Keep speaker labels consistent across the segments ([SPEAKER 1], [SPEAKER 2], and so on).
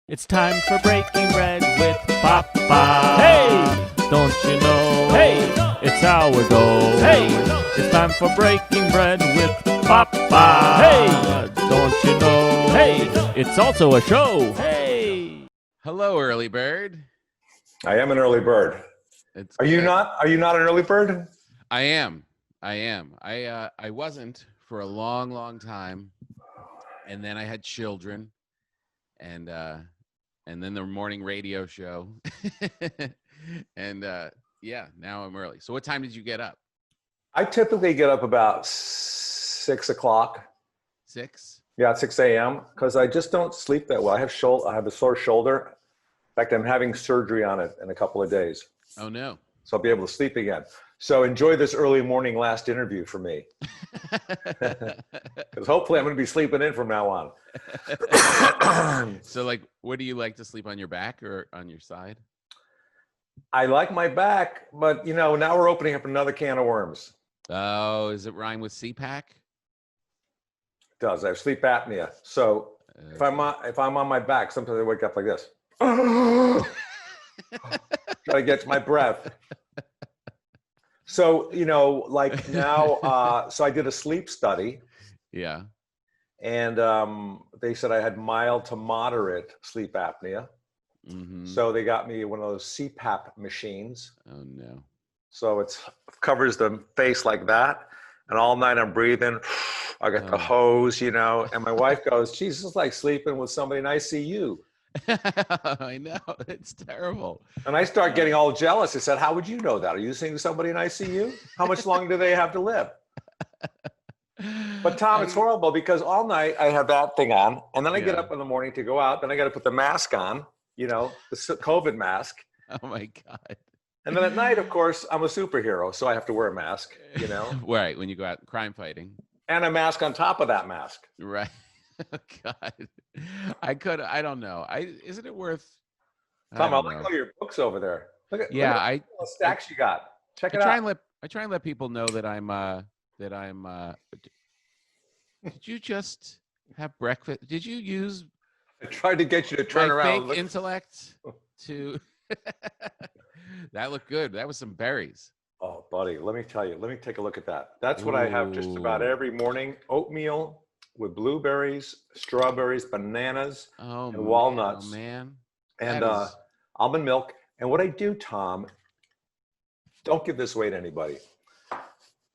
[SPEAKER 1] It's time for breaking bread with Papa. Hey, don't you know? Hey, it's our goal. Hey, it's time for breaking bread with Papa. Hey, don't you know? Hey, it's also a show. Hey.
[SPEAKER 2] Hello, early bird.
[SPEAKER 3] I am an early bird.
[SPEAKER 2] It's
[SPEAKER 3] Are you
[SPEAKER 2] good.
[SPEAKER 3] not? Are you not an early bird?
[SPEAKER 2] I am. I wasn't for a long, long time, and then I had children, and then the morning radio show, and yeah, now I'm early. So, what time did you get up?
[SPEAKER 3] I typically get up about 6 o'clock.
[SPEAKER 2] 6?
[SPEAKER 3] Yeah, at 6 a.m. because I just don't sleep that well. I have a sore shoulder. In fact, I'm having surgery on it in a couple of days.
[SPEAKER 2] Oh no!
[SPEAKER 3] So I'll be able to sleep again. So enjoy this early morning last interview for me. Because hopefully I'm going to be sleeping in from now on.
[SPEAKER 2] So, like, what do you like to sleep on your back or on your side?
[SPEAKER 3] I like my back, but now we're opening up another can of worms.
[SPEAKER 2] Oh, does it rhyme with CPAC?
[SPEAKER 3] It does. I have sleep apnea. So if I'm on my back, sometimes I wake up like this. Try to get to my breath. So, like now, so I did a sleep study.
[SPEAKER 2] Yeah.
[SPEAKER 3] And they said I had mild to moderate sleep apnea.
[SPEAKER 2] Mm-hmm.
[SPEAKER 3] So they got me one of those CPAP machines.
[SPEAKER 2] Oh no.
[SPEAKER 3] So it covers the face like that. And all night I'm breathing. I got the hose, and my wife goes, geez, this is like sleeping with somebody in ICU.
[SPEAKER 2] I know, it's terrible.
[SPEAKER 3] And I start getting all jealous. I said, how would you know that? Are you seeing somebody in ICU? How much longer do they have to live? But Tom, it's horrible because all night I have that thing on, and then I get up in the morning to go out. Then I got to put the mask on, the COVID mask.
[SPEAKER 2] Oh my God.
[SPEAKER 3] And then at night, of course, I'm a superhero, so I have to wear a mask,
[SPEAKER 2] Right, when you go out crime fighting.
[SPEAKER 3] And a mask on top of that mask.
[SPEAKER 2] Right. Oh God. I don't know. Isn't it worth
[SPEAKER 3] Tom, I look at all your books over there. Look at
[SPEAKER 2] the
[SPEAKER 3] stacks you got. Check it
[SPEAKER 2] out. I try and let people know that I'm did you just have breakfast? Did you use
[SPEAKER 3] I tried to get you to turn around.
[SPEAKER 2] Fake intellect to that looked good. That was some berries.
[SPEAKER 3] Oh, buddy, let me tell you. Let me take a look at that. That's what I have just about every morning. Oatmeal with blueberries, strawberries, bananas, and walnuts.
[SPEAKER 2] Oh, man.
[SPEAKER 3] And almond milk. And what I do, Tom, don't give this away to anybody.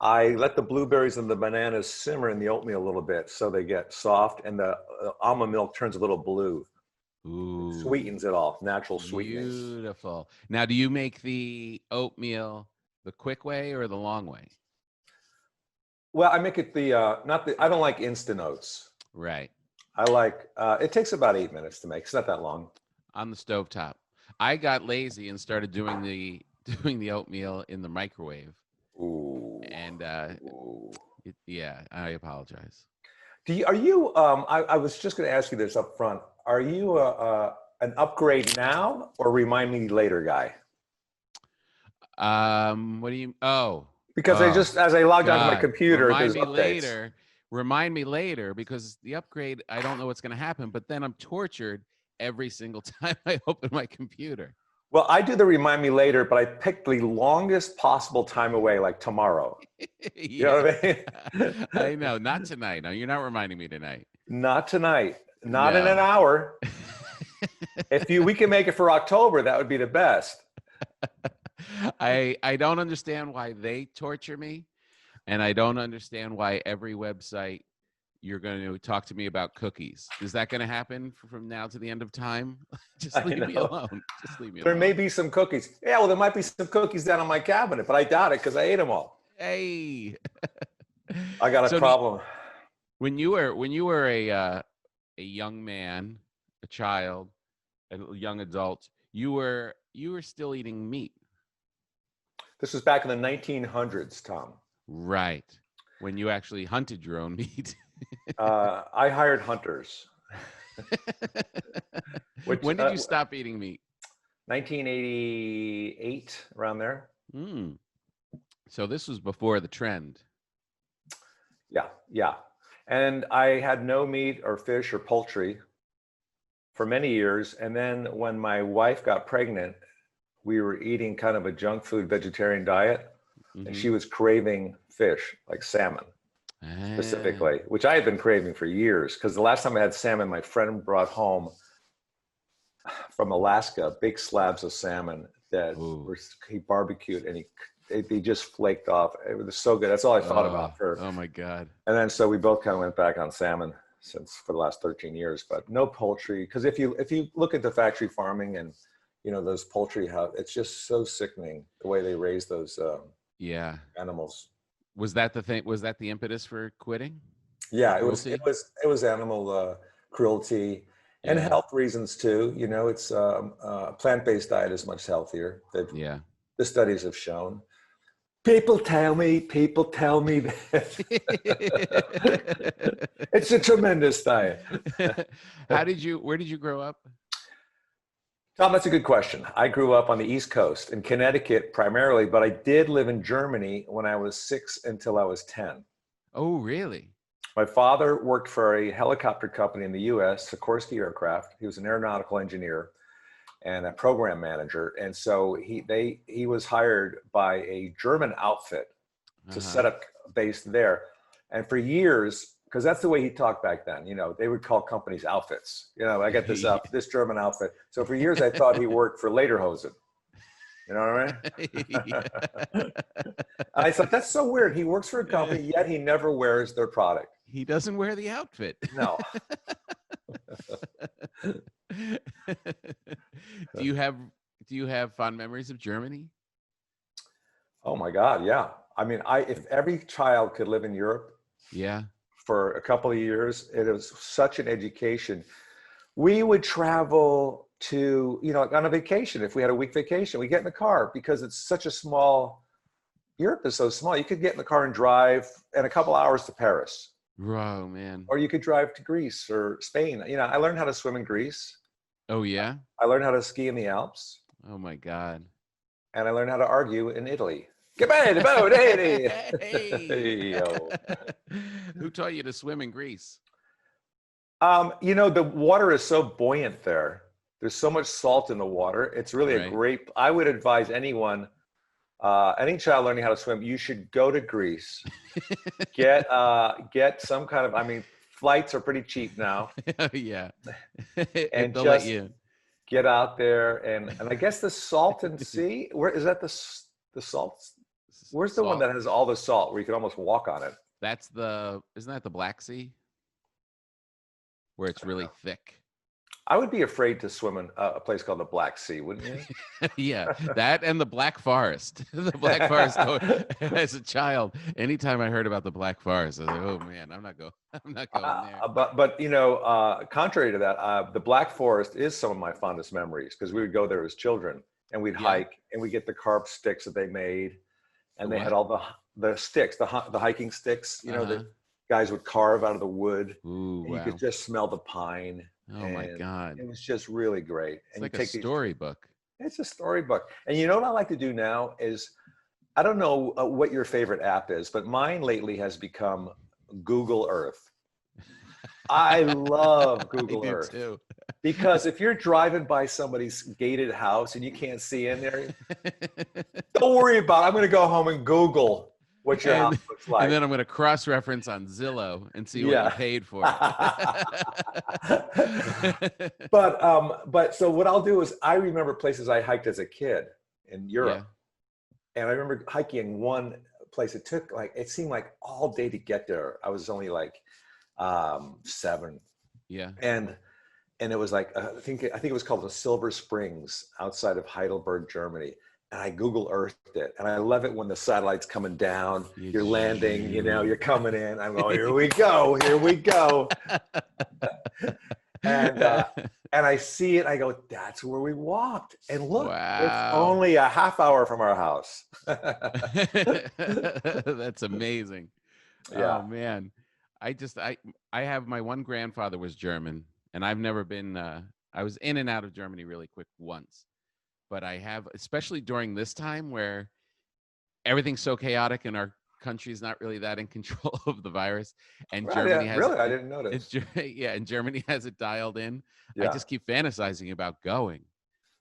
[SPEAKER 3] I let the blueberries and the bananas simmer in the oatmeal a little bit so they get soft, and the almond milk turns a little blue.
[SPEAKER 2] Ooh.
[SPEAKER 3] It sweetens it all, natural sweetening.
[SPEAKER 2] Beautiful. Now, do you make the oatmeal the quick way or the long way?
[SPEAKER 3] Well, I make it I don't like instant oats.
[SPEAKER 2] Right.
[SPEAKER 3] I like, it takes about 8 minutes to make. It's not that long.
[SPEAKER 2] On the stovetop. I got lazy and started doing the oatmeal in the microwave.
[SPEAKER 3] Ooh.
[SPEAKER 2] And yeah, I apologize.
[SPEAKER 3] I was just going to ask you this up front. Are you an upgrade now or remind me later guy?
[SPEAKER 2] What do you? Oh,
[SPEAKER 3] because as I logged onto my computer,
[SPEAKER 2] remind me later because the upgrade, I don't know what's going to happen, but then I'm tortured every single time I open my computer.
[SPEAKER 3] Well, I do the remind me later, but I picked the longest possible time away, like tomorrow. You know what I mean?
[SPEAKER 2] I know. Not tonight. No, you're not reminding me tonight.
[SPEAKER 3] Not tonight. Not in an hour. If we can make it for October, that would be the best.
[SPEAKER 2] I don't understand why they torture me, and I don't understand why every website you're going to talk to me about cookies. Is that going to happen from now to the end of time? Just leave me alone. Just leave me alone.
[SPEAKER 3] There may be some cookies. Yeah, well, there might be some cookies down on my cabinet, but I doubt it because I ate them all.
[SPEAKER 2] Hey,
[SPEAKER 3] I got a problem.
[SPEAKER 2] When you were a young man, a child, a young adult, you were still eating meat.
[SPEAKER 3] This was back in the 1900s, Tom.
[SPEAKER 2] Right. When you actually hunted your own meat.
[SPEAKER 3] I hired hunters.
[SPEAKER 2] When did you stop eating meat?
[SPEAKER 3] 1988, around there.
[SPEAKER 2] So this was before the trend.
[SPEAKER 3] Yeah. And I had no meat or fish or poultry for many years. And then when my wife got pregnant, we were eating kind of a junk food vegetarian diet, and she was craving fish, like salmon specifically, which I had been craving for years. Because the last time I had salmon, my friend brought home from Alaska big slabs of salmon that he barbecued, and they just flaked off. It was so good. That's all I thought about her.
[SPEAKER 2] Oh my God.
[SPEAKER 3] And then so we both kind of went back on salmon for the last 13 years, but no poultry. Because if you look at the factory farming and those poultry, it's just so sickening the way they raise those animals.
[SPEAKER 2] Was that the thing? Was that the impetus for quitting?
[SPEAKER 3] Yeah, it was animal cruelty and health reasons too. It's a plant-based diet is much healthier. The studies have shown. People tell me that it's a tremendous diet.
[SPEAKER 2] Where did you grow up?
[SPEAKER 3] Tom, that's a good question. I grew up on the East Coast in Connecticut primarily, but I did live in Germany when I was 6 until I was 10.
[SPEAKER 2] Oh, really?
[SPEAKER 3] My father worked for a helicopter company in the U.S., Sikorsky Aircraft. He was an aeronautical engineer and a program manager. And so he was hired by a German outfit to set up base there. And for years, because that's the way he talked back then, they would call companies outfits. I got this German outfit. So for years, I thought he worked for Lederhosen. You know what I mean? I thought, that's so weird. He works for a company, yet he never wears their product.
[SPEAKER 2] He doesn't wear the outfit.
[SPEAKER 3] No.
[SPEAKER 2] Do you have fond memories of Germany?
[SPEAKER 3] Oh my God, yeah. I mean, if every child could live in Europe, for a couple of years, it was such an education. We would travel to, on a vacation. If we had a week vacation, we get in the car because it's such a small. Europe is so small. You could get in the car and drive in a couple hours to Paris.
[SPEAKER 2] Oh man.
[SPEAKER 3] Or you could drive to Greece or Spain. I learned how to swim in Greece.
[SPEAKER 2] Oh yeah?
[SPEAKER 3] I learned how to ski in the Alps.
[SPEAKER 2] Oh my God.
[SPEAKER 3] And I learned how to argue in Italy. Who
[SPEAKER 2] taught you to swim in Greece?
[SPEAKER 3] The water is so buoyant there. There's so much salt in the water. It's really a great, I would advise anyone, any child learning how to swim, you should go to Greece. Get some kind of, flights are pretty cheap now.
[SPEAKER 2] Yeah.
[SPEAKER 3] And just get out there and I guess the Salton Sea, where is that the salt? Where's the one that has all the salt where you can almost walk on it?
[SPEAKER 2] Isn't that the Black Sea? Where it's really thick.
[SPEAKER 3] I would be afraid to swim in a place called the Black Sea, wouldn't you?
[SPEAKER 2] Yeah, that and the Black Forest. The Black Forest. As a child, anytime I heard about the Black Forest, I was like, "Oh man, I'm not going there."
[SPEAKER 3] But contrary to that, the Black Forest is some of my fondest memories because we would go there as children and we'd hike and we get the carp sticks that they made, and they had all the sticks, the hiking sticks. The guys would carve out of the wood.
[SPEAKER 2] Ooh, wow.
[SPEAKER 3] You could just smell the pine.
[SPEAKER 2] Oh my God.
[SPEAKER 3] It was just really great.
[SPEAKER 2] It's like a storybook.
[SPEAKER 3] It's a storybook. And you know what I like to do now is, I don't know what your favorite app is, but mine lately has become Google Earth. I love Google Earth.
[SPEAKER 2] Too.
[SPEAKER 3] Because if you're driving by somebody's gated house and you can't see in there, don't worry about it. I'm going to go home and Google what your house looks like.
[SPEAKER 2] And then I'm going to cross-reference on Zillow and see what you paid for it.
[SPEAKER 3] But so what I'll do is I remember places I hiked as a kid in Europe. Yeah. And I remember hiking one place. It seemed like all day to get there. I was only like 7.
[SPEAKER 2] Yeah.
[SPEAKER 3] And it was like, I think it was called the Silver Springs outside of Heidelberg, Germany. And I Google Earthed it. And I love it when the satellite's coming down, you're landing, you're coming in. I'm going, here we go. And I see it. I go, that's where we walked. And look, It's only a half hour from our house.
[SPEAKER 2] That's amazing.
[SPEAKER 3] Yeah.
[SPEAKER 2] Oh man. I have, my one grandfather was German, and I've never been, I was in and out of Germany really quick once. But I have, especially during this time where everything's so chaotic in our country's not really that in control of the virus, and
[SPEAKER 3] Right,
[SPEAKER 2] Germany
[SPEAKER 3] yeah,
[SPEAKER 2] has
[SPEAKER 3] really, I
[SPEAKER 2] it.
[SPEAKER 3] didn't notice.
[SPEAKER 2] Yeah, and Germany has it dialed in. I
[SPEAKER 3] Yeah.
[SPEAKER 2] just keep fantasizing about going.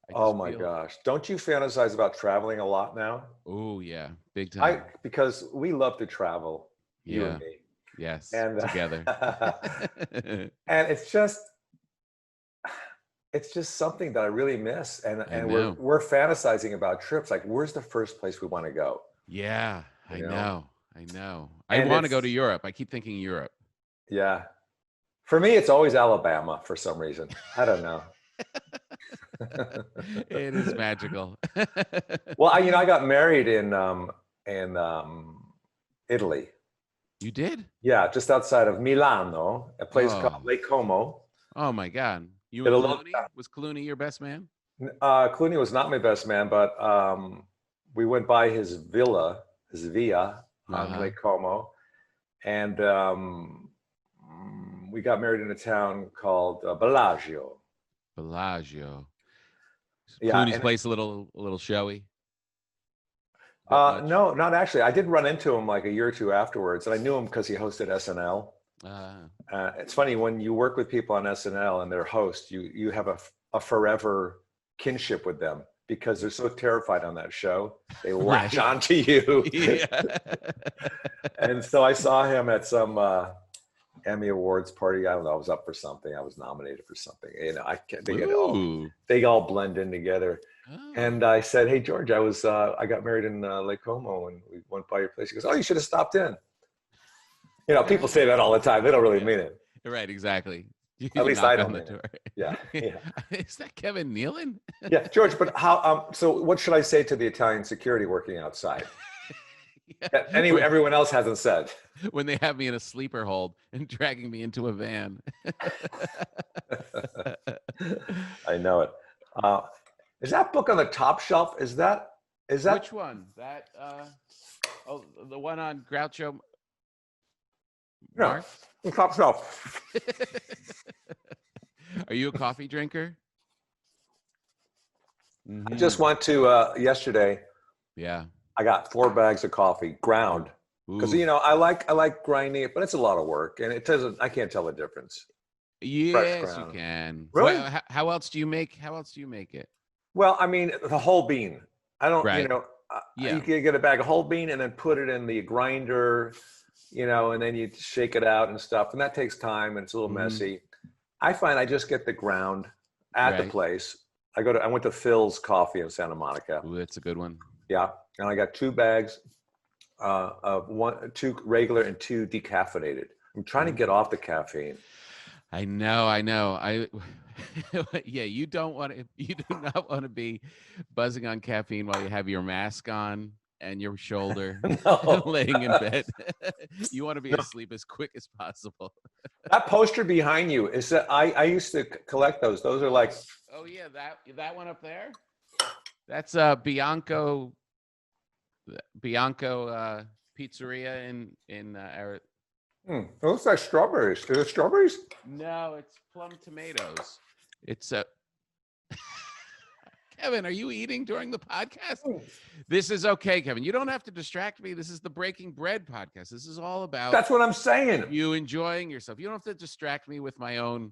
[SPEAKER 2] I
[SPEAKER 3] Oh
[SPEAKER 2] just
[SPEAKER 3] my
[SPEAKER 2] feel,
[SPEAKER 3] gosh. Don't you fantasize about traveling a lot now?
[SPEAKER 2] oh yeah, big
[SPEAKER 3] I
[SPEAKER 2] time.
[SPEAKER 3] because we love to travel, you and
[SPEAKER 2] Yeah.
[SPEAKER 3] me.
[SPEAKER 2] Yes.
[SPEAKER 3] And
[SPEAKER 2] Together.
[SPEAKER 3] and it's just something that I really miss. And
[SPEAKER 2] I
[SPEAKER 3] we're
[SPEAKER 2] know.
[SPEAKER 3] we're fantasizing about trips. Like, where's the first place we want to go?
[SPEAKER 2] Yeah,
[SPEAKER 3] You
[SPEAKER 2] I
[SPEAKER 3] know?
[SPEAKER 2] know. I know. I
[SPEAKER 3] And
[SPEAKER 2] want to go to
[SPEAKER 3] it's
[SPEAKER 2] Europe. I keep thinking Europe.
[SPEAKER 3] yeah. For me, it's always Alabama for some reason. I don't know.
[SPEAKER 2] It is magical.
[SPEAKER 3] Well, I got married in Italy.
[SPEAKER 2] You did?
[SPEAKER 3] Yeah, just outside of Milano, a place called
[SPEAKER 2] Oh,
[SPEAKER 3] Lake Como.
[SPEAKER 2] oh my God. You
[SPEAKER 3] Did
[SPEAKER 2] and
[SPEAKER 3] a little.
[SPEAKER 2] Clooney? Was Clooney your best man?
[SPEAKER 3] Clooney was not my best man, but we went by his villa on
[SPEAKER 2] Uh-huh.
[SPEAKER 3] Lake Como, and we got married in a town called Bellagio.
[SPEAKER 2] Bellagio.
[SPEAKER 3] Yeah,
[SPEAKER 2] Clooney's
[SPEAKER 3] and
[SPEAKER 2] place a little showy. Bit much.
[SPEAKER 3] no, not actually. I did run into him like a year or two afterwards, and I knew him because he hosted SNL. It's funny when you work with people on SNL and they're hosts, you have a forever kinship with them because they're so terrified on that show. They latch
[SPEAKER 2] Right.
[SPEAKER 3] onto you.
[SPEAKER 2] Yeah.
[SPEAKER 3] And so I saw him at some Emmy Awards party. I don't know. I was up for something. I was nominated for something. I can't.
[SPEAKER 2] Ooh.
[SPEAKER 3] They all blend in together.
[SPEAKER 2] Oh.
[SPEAKER 3] And I said, "Hey George, I got married in Lake Como, and we went by your place." He goes, "Oh, you should have stopped in." People say that all the time. They don't really
[SPEAKER 2] Yeah.
[SPEAKER 3] mean it.
[SPEAKER 2] Right, exactly. You
[SPEAKER 3] At least I
[SPEAKER 2] knock
[SPEAKER 3] don't
[SPEAKER 2] on the
[SPEAKER 3] mean
[SPEAKER 2] door.
[SPEAKER 3] it. Yeah, yeah,
[SPEAKER 2] Is that Kevin Nealon?
[SPEAKER 3] yeah. George, but how? So, what should I say to the Italian security working outside?
[SPEAKER 2] Yeah.
[SPEAKER 3] That everyone else hasn't said.
[SPEAKER 2] When they have me in a sleeper hold and dragging me into a van.
[SPEAKER 3] I know it. Is that book on the top shelf? Is that?
[SPEAKER 2] Which one? That the one on Groucho
[SPEAKER 3] No,
[SPEAKER 2] Marx?
[SPEAKER 3] the top shelf.
[SPEAKER 2] Are you a coffee drinker?
[SPEAKER 3] I just went to yesterday.
[SPEAKER 2] Yeah.
[SPEAKER 3] I got 4 bags of coffee ground because
[SPEAKER 2] Ooh.
[SPEAKER 3] I like grinding it, but it's a lot of work and it doesn't. I can't tell the difference. Fresh
[SPEAKER 2] Yes, you
[SPEAKER 3] ground.
[SPEAKER 2] can.
[SPEAKER 3] Really?
[SPEAKER 2] Well, how else do you make? How else do you make it?
[SPEAKER 3] Well, I mean, the whole bean. I don't,
[SPEAKER 2] Right.
[SPEAKER 3] you
[SPEAKER 2] Yeah.
[SPEAKER 3] can get a bag of whole bean and then put it in the grinder, and then you shake it out and stuff. And that takes time and it's a little
[SPEAKER 2] Mhm.
[SPEAKER 3] messy. I find I just get the ground at the
[SPEAKER 2] Right.
[SPEAKER 3] place. I went to Phil's Coffee in Santa Monica.
[SPEAKER 2] Ooh, that's a good one.
[SPEAKER 3] Yeah. And I got 2 bags of 2 regular and 2 decaffeinated. I'm trying to get off the caffeine.
[SPEAKER 2] I know. Yeah, you do not want to be buzzing on caffeine while you have your mask on and your shoulder
[SPEAKER 3] No.
[SPEAKER 2] laying in bed. You want to be
[SPEAKER 3] No.
[SPEAKER 2] asleep as quick as possible.
[SPEAKER 3] That poster behind you is that I used to collect those. Those are like,
[SPEAKER 2] Oh yeah, that one up there. That's Bianco Pizzeria in
[SPEAKER 3] it looks like strawberries. Is it strawberries?
[SPEAKER 2] No, it's plum tomatoes. It's Kevin, are you eating during the podcast? This is okay, Kevin. You don't have to distract me. This is the Breaking Bread podcast. This is all about
[SPEAKER 3] That's what I'm saying.
[SPEAKER 2] you enjoying yourself. You don't have to distract me with my own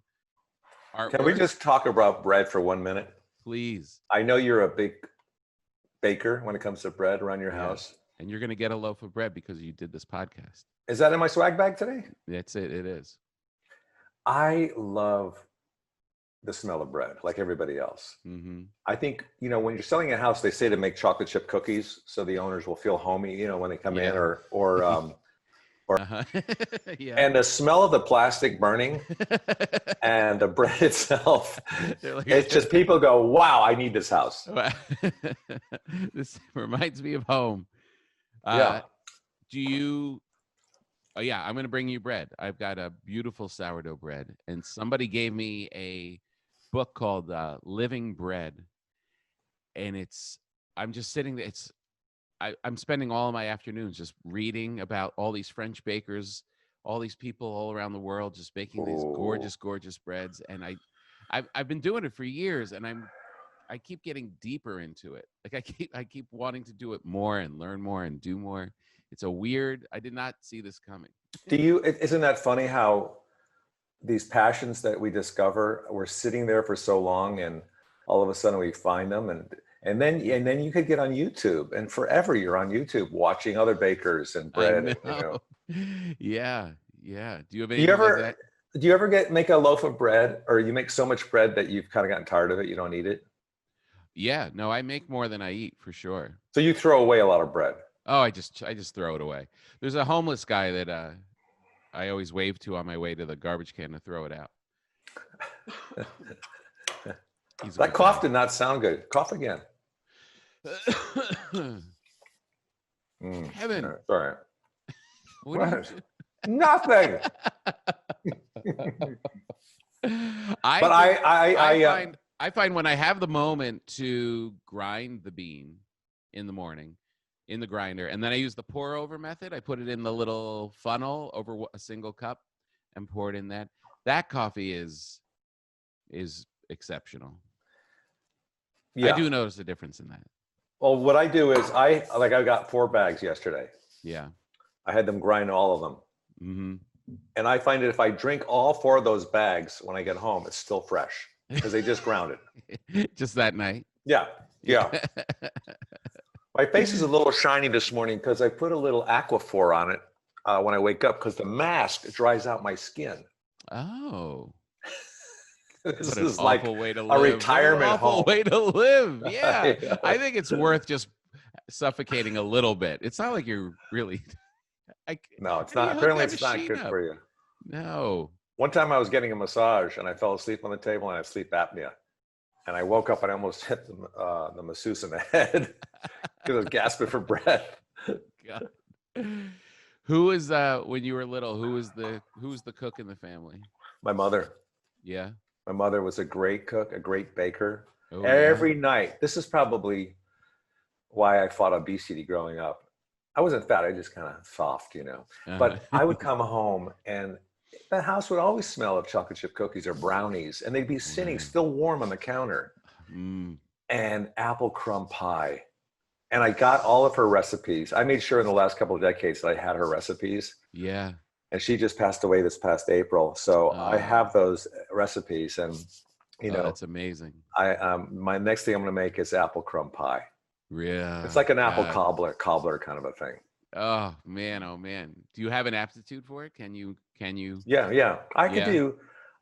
[SPEAKER 2] artwork.
[SPEAKER 3] Can we just talk about bread for 1 minute?
[SPEAKER 2] Please?
[SPEAKER 3] I know you're a big baker when it comes to bread around your house.
[SPEAKER 2] And you're going to get a loaf of bread because you did this podcast.
[SPEAKER 3] Is that in my swag bag today?
[SPEAKER 2] That's it. It is.
[SPEAKER 3] I love the smell of bread like everybody else.
[SPEAKER 2] Mm-hmm.
[SPEAKER 3] I think, when you're selling a house, they say to make chocolate chip cookies so the owners will feel homey, when they come in or
[SPEAKER 2] Yeah.
[SPEAKER 3] and the smell of the plastic burning and the bread itself, it's just people go, wow, I need this house.
[SPEAKER 2] This reminds me of home.
[SPEAKER 3] Yeah.
[SPEAKER 2] Do you? Oh yeah, I'm gonna bring you bread. I've got a beautiful sourdough bread, and somebody gave me a book called Living Bread, and I'm just sitting there. I'm spending all of my afternoons just reading about all these French bakers, all these people all around the world just baking these gorgeous breads, and I've been doing it for years, and I keep getting deeper into it. Like I keep wanting to do it more and learn more and do more. It's a weird. I did not see this coming.
[SPEAKER 3] Isn't that funny how these passions that we discover, we're sitting there for so long, and all of a sudden we find them, and then you could get on YouTube, and forever you're on YouTube watching other bakers and bread.
[SPEAKER 2] I know. Yeah. Do you have
[SPEAKER 3] Do
[SPEAKER 2] anything
[SPEAKER 3] you ever
[SPEAKER 2] like that?
[SPEAKER 3] do you ever make a loaf of bread, or you make so much bread that you've kind of gotten tired of it, you don't eat it?
[SPEAKER 2] Yeah. No, I make more than I eat for sure.
[SPEAKER 3] So you throw away a lot of bread.
[SPEAKER 2] Oh, I just throw it away. There's a homeless guy that I always wave to on my way to the garbage can to throw it out.
[SPEAKER 3] That cough did not sound good. Cough again.
[SPEAKER 2] Kevin.
[SPEAKER 3] Sorry.
[SPEAKER 2] What?
[SPEAKER 3] Nothing.
[SPEAKER 2] I find when I have the moment to grind the bean in the morning in the grinder, and then I use the pour over method. I put it in the little funnel over a single cup and pour it in that. That coffee is exceptional.
[SPEAKER 3] Yeah.
[SPEAKER 2] I do notice a difference in that.
[SPEAKER 3] Well, what I do is I got 4 bags yesterday.
[SPEAKER 2] Yeah.
[SPEAKER 3] I had them grind all of them.
[SPEAKER 2] Mm-hmm.
[SPEAKER 3] And I find that if I drink all 4 of those bags when I get home, it's still fresh because they just ground it.
[SPEAKER 2] Just that night.
[SPEAKER 3] Yeah. My face is a little shiny this morning because I put a little Aquaphor on it when I wake up, because the mask dries out my skin.
[SPEAKER 2] Oh.
[SPEAKER 3] This
[SPEAKER 2] What an
[SPEAKER 3] is like
[SPEAKER 2] way to
[SPEAKER 3] a
[SPEAKER 2] live.
[SPEAKER 3] retirement
[SPEAKER 2] awful
[SPEAKER 3] home.
[SPEAKER 2] way to live. Yeah.
[SPEAKER 3] Yeah.
[SPEAKER 2] I think it's worth just suffocating a little bit. It's not like you're really.
[SPEAKER 3] No, it's
[SPEAKER 2] how do you
[SPEAKER 3] not.
[SPEAKER 2] hook
[SPEAKER 3] Apparently,
[SPEAKER 2] that
[SPEAKER 3] it's not
[SPEAKER 2] machine
[SPEAKER 3] good
[SPEAKER 2] up?
[SPEAKER 3] for you.
[SPEAKER 2] No.
[SPEAKER 3] One time I was getting a massage and I fell asleep on the table, and I have sleep apnea. And I woke up and I almost hit the masseuse in the head because I was gasping for breath.
[SPEAKER 2] God. Who was when you were little? Who was the cook in the family?
[SPEAKER 3] My mother.
[SPEAKER 2] Yeah.
[SPEAKER 3] My mother was a great cook, a great baker.
[SPEAKER 2] Oh,
[SPEAKER 3] Every night. This is probably why I fought obesity growing up. I wasn't fat. I just kind of soft, But I would come home and the house would always smell of chocolate chip cookies or brownies, and they'd be sitting still warm on the counter. And apple crumb pie. And I got all of her recipes. I made sure in the last couple of decades that I had her recipes.
[SPEAKER 2] Yeah.
[SPEAKER 3] And she just passed away this past April. So I have those recipes, and
[SPEAKER 2] that's amazing.
[SPEAKER 3] My next thing I'm going to make is apple crumb pie.
[SPEAKER 2] Yeah.
[SPEAKER 3] It's like an apple cobbler kind of a thing.
[SPEAKER 2] Oh man. Do you have an aptitude for it? Can you?
[SPEAKER 3] Yeah.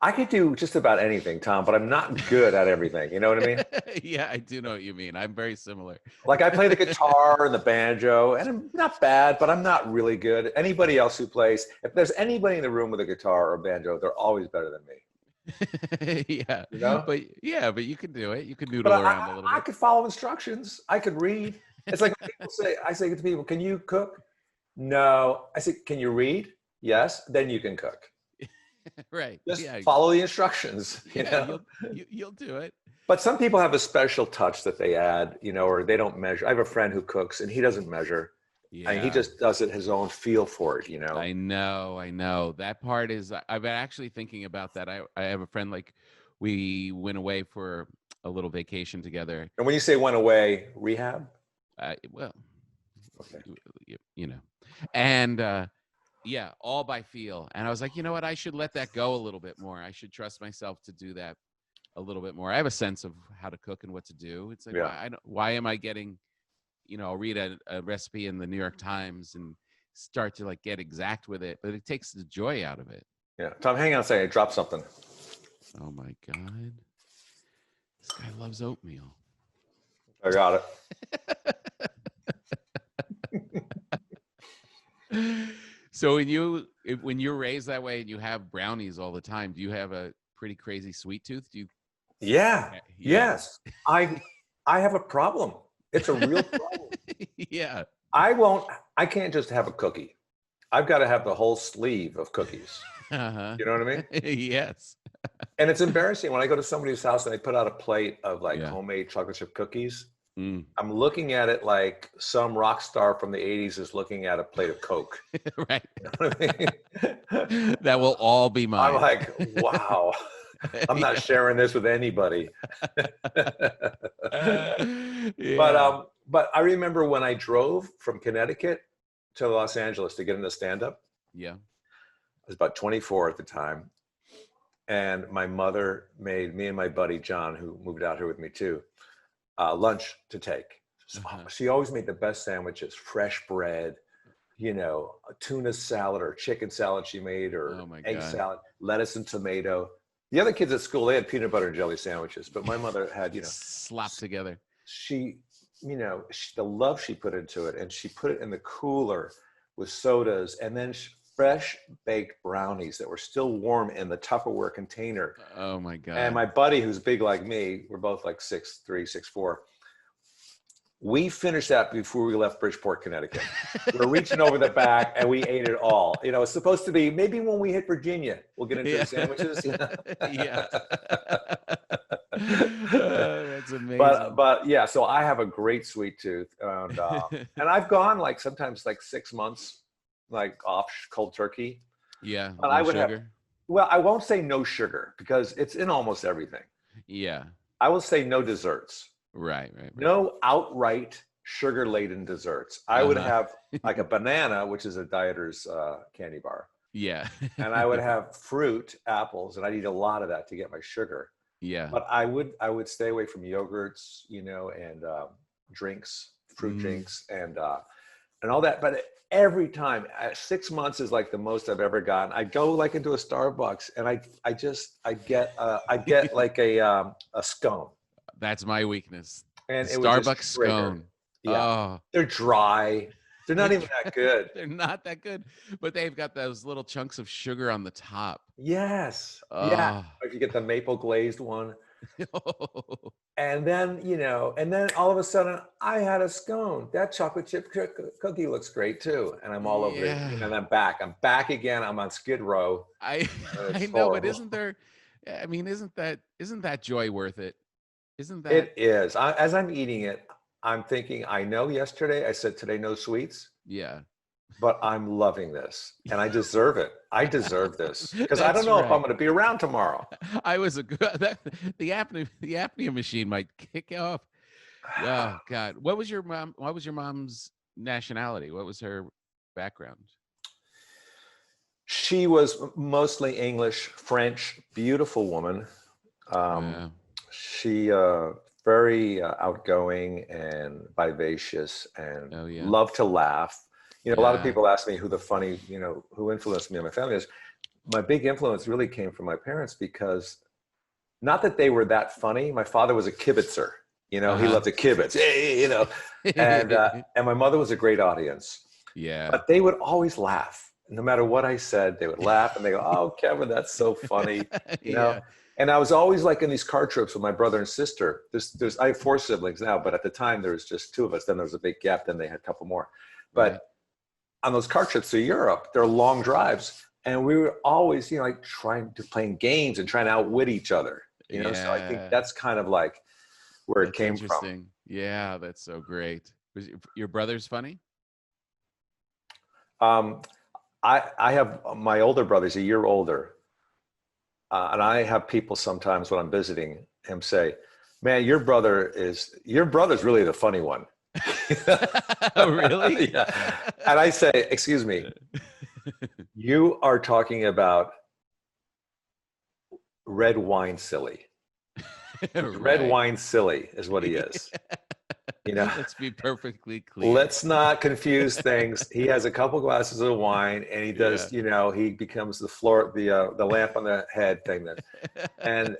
[SPEAKER 3] I could do just about anything, Tom, but I'm not good at everything. You know what I mean?
[SPEAKER 2] Yeah, I do know what you mean. I'm very similar.
[SPEAKER 3] Like I play the guitar and the banjo, and I'm not bad, but I'm not really good. Anybody else who plays, if there's anybody in the room with a guitar or banjo, they're always better than me.
[SPEAKER 2] Yeah. But you can do it. You can noodle around a little bit.
[SPEAKER 3] I could follow instructions. I could read. It's like people I say to people, "Can you cook?" No. I say, "Can you read?" Yes. Then you can cook.
[SPEAKER 2] Right.
[SPEAKER 3] Just follow the instructions.
[SPEAKER 2] You'll do it.
[SPEAKER 3] But some people have a special touch that they add, or they don't measure. I have a friend who cooks and he doesn't measure. Yeah. And he just does it his own feel for it,
[SPEAKER 2] I know. That part is, I've been actually thinking about that. I have a friend, like, we went away for a little vacation together.
[SPEAKER 3] And when you say went away, rehab?
[SPEAKER 2] Well, okay. And all by feel. And I was like, you know what? I should let that go a little bit more. I should trust myself to do that a little bit more. I have a sense of how to cook and what to do. It's like, why am I getting, I'll read a recipe in the New York Times and start to like get exact with it, but it takes the joy out of it. Yeah.
[SPEAKER 3] Tom, hang on a second. I dropped something.
[SPEAKER 2] Oh my God. This guy loves oatmeal.
[SPEAKER 3] I got it.
[SPEAKER 2] So when you're raised that way and you have brownies all the time, do you have a pretty crazy sweet tooth?
[SPEAKER 3] Yes. I have a problem. It's a real problem.
[SPEAKER 2] Yeah.
[SPEAKER 3] I can't just have a cookie. I've got to have the whole sleeve of cookies.
[SPEAKER 2] Uh-huh.
[SPEAKER 3] You know what I mean?
[SPEAKER 2] Yes.
[SPEAKER 3] And it's embarrassing when I go to somebody's house and they put out a plate of homemade chocolate chip cookies. I'm looking at it like some rock star from the 80s is looking at a plate of Coke.
[SPEAKER 2] Right.
[SPEAKER 3] You know what I mean?
[SPEAKER 2] That will all be mine.
[SPEAKER 3] I'm like, wow. I'm not sharing this with anybody. But I remember when I drove from Connecticut to Los Angeles to get into stand-up.
[SPEAKER 2] Yeah.
[SPEAKER 3] I was about 24 at the time. And my mother made me and my buddy John, who moved out here with me too, lunch to take. So she always made the best sandwiches, fresh bread, you know, a tuna salad or chicken salad she made, or egg salad, lettuce and tomato. The other kids at school, they had peanut butter and jelly sandwiches, but my mother had, you know,
[SPEAKER 2] slapped together.
[SPEAKER 3] She, you know, the love she put into it, and she put it in the cooler with sodas, and then fresh baked brownies that were still warm in the Tupperware container.
[SPEAKER 2] Oh my God.
[SPEAKER 3] And my buddy, who's big like me, we're both like 6'3", 6'4". We finished that before we left Bridgeport, Connecticut. We're reaching over the back and we ate it all. You know, it's supposed to be, maybe when we hit Virginia, we'll get into the sandwiches.
[SPEAKER 2] Yeah. That's amazing.
[SPEAKER 3] But yeah, so I have a great sweet tooth. And I've gone like sometimes like 6 months, like off cold turkey.
[SPEAKER 2] Yeah.
[SPEAKER 3] But I would have, well, I won't say no sugar because it's in almost everything.
[SPEAKER 2] Yeah.
[SPEAKER 3] I will say no desserts.
[SPEAKER 2] Right.
[SPEAKER 3] No outright sugar-laden desserts. I would have like a banana, which is a dieter's candy bar.
[SPEAKER 2] Yeah.
[SPEAKER 3] And I would have fruit, apples, and I'd eat a lot of that to get my sugar.
[SPEAKER 2] Yeah.
[SPEAKER 3] But I would stay away from yogurts, you know, and drinks, fruit drinks, and all that. But every time, 6 months is like the most I've ever gotten. I go like into a Starbucks, and I get like a scone.
[SPEAKER 2] That's my weakness.
[SPEAKER 3] And it
[SPEAKER 2] Starbucks scone.
[SPEAKER 3] Yeah.
[SPEAKER 2] Oh.
[SPEAKER 3] They're dry. They're not even that good.
[SPEAKER 2] They're not that good, but they've got those little chunks of sugar on the top.
[SPEAKER 3] Yes.
[SPEAKER 2] Oh.
[SPEAKER 3] Yeah. If you get the maple glazed one. And then, you know, and then all of a sudden I had a scone. That chocolate chip cookie looks great too. And I'm all over it. And I'm back again. I'm on Skid Row.
[SPEAKER 2] I know, but isn't there, I mean, isn't that joy worth it? Isn't that?
[SPEAKER 3] It is. As I'm eating it, I'm thinking, I know yesterday I said today no sweets.
[SPEAKER 2] Yeah.
[SPEAKER 3] But I'm loving this, and I deserve it. I deserve this because I don't know if I'm going to be around tomorrow.
[SPEAKER 2] I was the apnea machine might kick off. Oh God! What was your mom's nationality? What was her background?
[SPEAKER 3] She was mostly English, French. Beautiful woman. She very outgoing and vivacious, and loved to laugh. You know, a lot of people ask me who the funny, you know, who influenced me and my family is. My big influence really came from my parents because not that they were that funny. My father was a kibitzer, you know, he loved to kibitz, hey, you know, and my mother was a great audience.
[SPEAKER 2] Yeah.
[SPEAKER 3] But they would always laugh. No matter what I said, they would laugh and they go, oh, Kevin, that's so funny. You know? And I was always like in these car trips with my brother and sister. I have 4 siblings now, but at the time there was just 2 of us. Then there was a big gap. Then they had a couple more. But on those car trips to Europe, they're long drives. And we were always, you know, like playing games and trying to outwit each other. You know, so I think that's kind of like where it came from.
[SPEAKER 2] Yeah, that's so great. Was your brother's funny?
[SPEAKER 3] I have my older brother's a year older. And I have people sometimes when I'm visiting him say, man, your brother's really the funny one.
[SPEAKER 2] Oh, really?
[SPEAKER 3] Yeah. And I say, excuse me, you are talking about red wine silly. Red wine silly is what he is. You know,
[SPEAKER 2] let's be perfectly clear.
[SPEAKER 3] Let's not confuse things. He has a couple glasses of wine, and he does. You know, he becomes the lamp on the head thing. And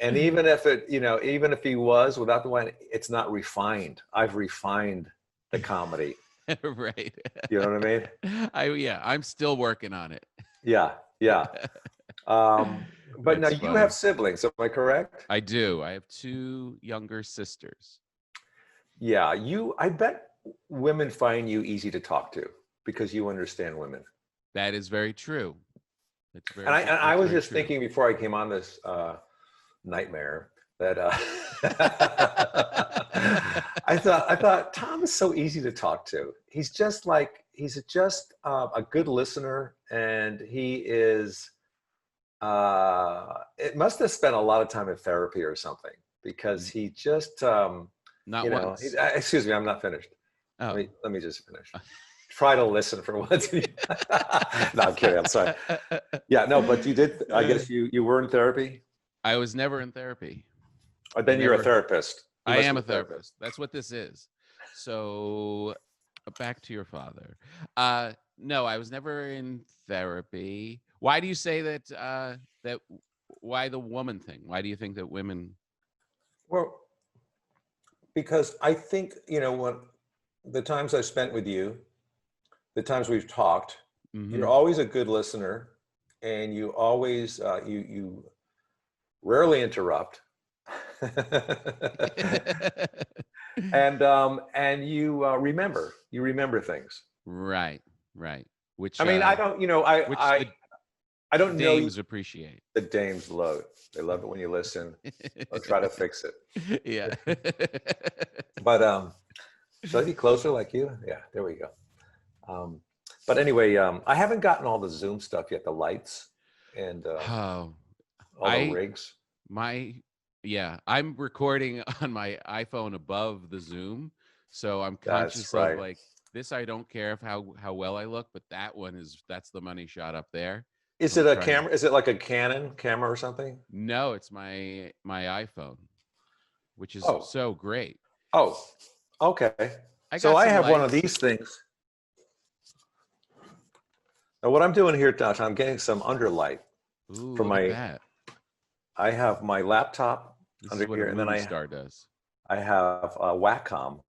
[SPEAKER 3] even if even if he was without the wine, it's not refined. I've refined the comedy.
[SPEAKER 2] Right.
[SPEAKER 3] You know what I mean?
[SPEAKER 2] I'm still working on it.
[SPEAKER 3] Yeah. But now you have siblings, am I correct?
[SPEAKER 2] I do. I have 2 younger sisters.
[SPEAKER 3] Yeah, I bet women find you easy to talk to because you understand women.
[SPEAKER 2] That is very true.
[SPEAKER 3] I was just thinking before I came on this nightmare that I thought Tom is so easy to talk to. He's just a good listener, and he is. It must have spent a lot of time in therapy or something because he just.
[SPEAKER 2] Not once.
[SPEAKER 3] Excuse me, I'm not finished.
[SPEAKER 2] Oh.
[SPEAKER 3] Let me just finish. try to listen for once. No, I'm kidding. I'm sorry. Yeah, no, but you did. I guess you were in therapy.
[SPEAKER 2] I was never in therapy.
[SPEAKER 3] Or then you're a therapist.
[SPEAKER 2] I am a therapist. That's what this is. So back to your father. No, I was never in therapy. Why do you say that? Why the woman thing? Why do you think that women?
[SPEAKER 3] Well, because I think, when the times I spent with you, the times we've talked, you're always a good listener, and you always you rarely interrupt. and you remember things.
[SPEAKER 2] Right. Which
[SPEAKER 3] I mean, I don't, I don't know.
[SPEAKER 2] Dames appreciate.
[SPEAKER 3] The dames love. They love it when you listen or try to fix it.
[SPEAKER 2] Yeah.
[SPEAKER 3] But should I be closer like you? Yeah, there we go. But anyway, I haven't gotten all the Zoom stuff yet, the lights and all the rigs.
[SPEAKER 2] I'm recording on my iPhone above the Zoom, so I'm conscious of like this. I don't care how well I look, but that's the money shot up there.
[SPEAKER 3] Is it a camera? Is it like a Canon camera or something?
[SPEAKER 2] No, it's my iPhone, which is so great.
[SPEAKER 3] Oh, okay. So I have one of these things. Now what I'm doing here, Josh, I'm getting some underlight for my. I have my laptop under here, and then I have a Wacom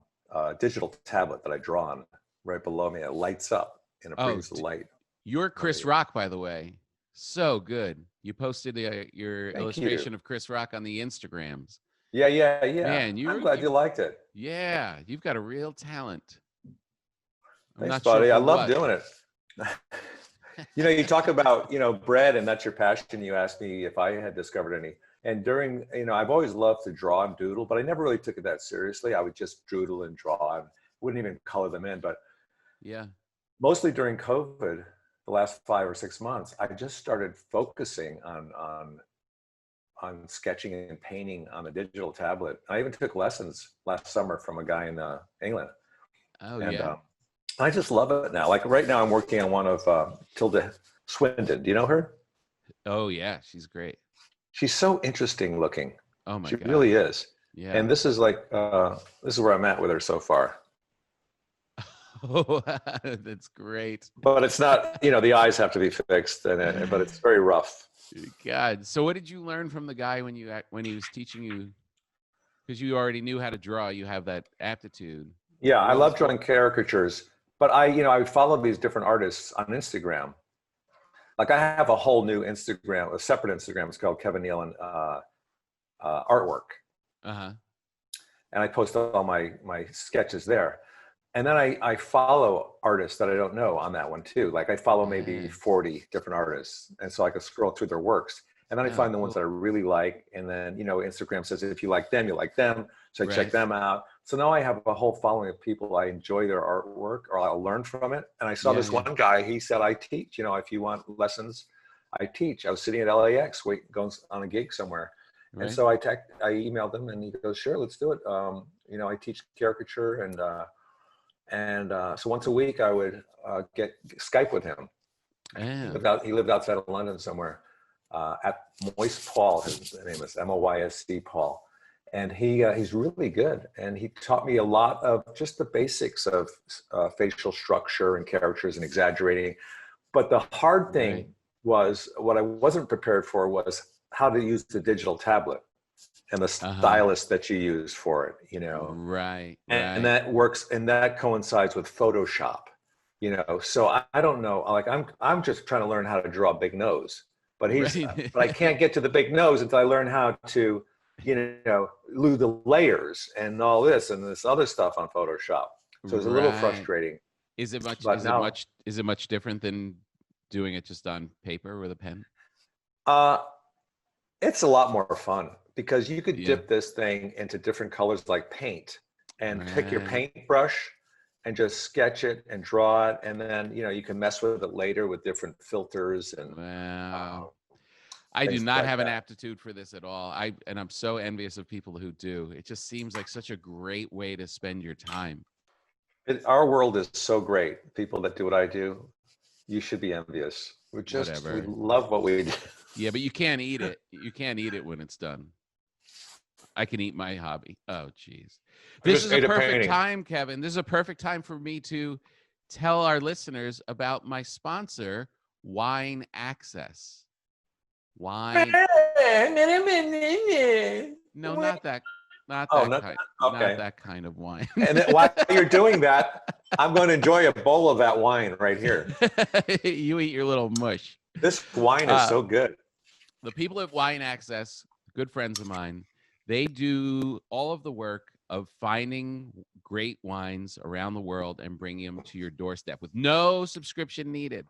[SPEAKER 3] digital tablet that I draw on right below me. It lights up and it brings the light.
[SPEAKER 2] You're Chris Rock, by the way. So good. You posted your illustration of Chris Rock on the Instagrams.
[SPEAKER 3] Yeah.
[SPEAKER 2] Man,
[SPEAKER 3] I'm glad you liked it.
[SPEAKER 2] Yeah, you've got a real talent.
[SPEAKER 3] Thanks, buddy. I love doing it. You talk about, bread, and that's your passion. You asked me if I had discovered any. And during, I've always loved to draw and doodle, but I never really took it that seriously. I would just doodle and draw and wouldn't even color them in. But
[SPEAKER 2] yeah,
[SPEAKER 3] mostly during COVID, the last 5 or 6 months, I just started focusing on sketching and painting on a digital tablet. I even took lessons last summer from a guy in England. I just love it now. Like right now, I'm working on one of Tilda Swinton. Do you know her?
[SPEAKER 2] Oh yeah, she's great.
[SPEAKER 3] She's so interesting looking.
[SPEAKER 2] Oh my God,
[SPEAKER 3] she really is.
[SPEAKER 2] Yeah.
[SPEAKER 3] And this is like this is where I'm at with her so far.
[SPEAKER 2] Oh, that's great.
[SPEAKER 3] But it's not. The eyes have to be fixed, but it's very rough.
[SPEAKER 2] God. So what did you learn from the guy when he was teaching you? Because you already knew how to draw. You have that aptitude.
[SPEAKER 3] Yeah, I love drawing caricatures. But I follow these different artists on Instagram. Like I have a whole new Instagram, a separate Instagram. It's called Kevin Nealon Artwork. And I post all my sketches there. And then I follow artists that I don't know on that one too. Like I follow maybe 40 different artists. And so I can scroll through their works. And then I find the ones that I really like. And then, Instagram says, if you like them, you like them. So I check them out. So now I have a whole following of people. I enjoy their artwork, or I'll learn from it. And I saw this one guy, he said, I teach, if you want lessons, I teach. I was sitting at LAX going on a gig somewhere. And so I emailed him and he goes, sure, let's do it. I teach caricature and so once a week I would get Skype with him. He lived outside of London somewhere. At Moist Paul, his name is MOYSC Paul, and he's really good. And he taught me a lot of just the basics of facial structure and characters and exaggerating. But the hard thing was what I wasn't prepared for was how to use the digital tablet and the stylus that you use for it. And that works, and that coincides with Photoshop. So I don't know. Like I'm just trying to learn how to draw a big nose. But but I can't get to the big nose until I learn how to, do the layers and all this and this other stuff on Photoshop. So it's a little frustrating.
[SPEAKER 2] Is it much different than doing it just on paper with a pen?
[SPEAKER 3] It's a lot more fun because you could dip this thing into different colors like paint and pick your paintbrush and just sketch it and draw it. And then, you can mess with it later with different filters. And
[SPEAKER 2] I do not have an aptitude for this at all. And I'm so envious of people who do. It just seems like such a great way to spend your time.
[SPEAKER 3] Our world is so great. People that do what I do, you should be envious. We
[SPEAKER 2] Whatever.
[SPEAKER 3] love what we do.
[SPEAKER 2] Yeah, but you can't eat it. You can't eat it when it's done. I can eat my hobby. Oh, geez.
[SPEAKER 3] I
[SPEAKER 2] This
[SPEAKER 3] just
[SPEAKER 2] is a
[SPEAKER 3] ate a
[SPEAKER 2] perfect
[SPEAKER 3] painting.
[SPEAKER 2] time, Kevin. This is a perfect time for me to tell our listeners about my sponsor, Wine Access. Wine. No, not that. Not
[SPEAKER 3] Oh,
[SPEAKER 2] that
[SPEAKER 3] not
[SPEAKER 2] kind.
[SPEAKER 3] that.
[SPEAKER 2] Not
[SPEAKER 3] Okay.
[SPEAKER 2] that kind of wine.
[SPEAKER 3] And then while you're doing that, I'm going to enjoy a bowl of that wine right here.
[SPEAKER 2] You eat your little mush.
[SPEAKER 3] This wine is
[SPEAKER 2] Uh,
[SPEAKER 3] so good.
[SPEAKER 2] the people at Wine Access, good friends of mine, they do all of the work of finding great wines around the world and bringing them to your doorstep with no subscription needed.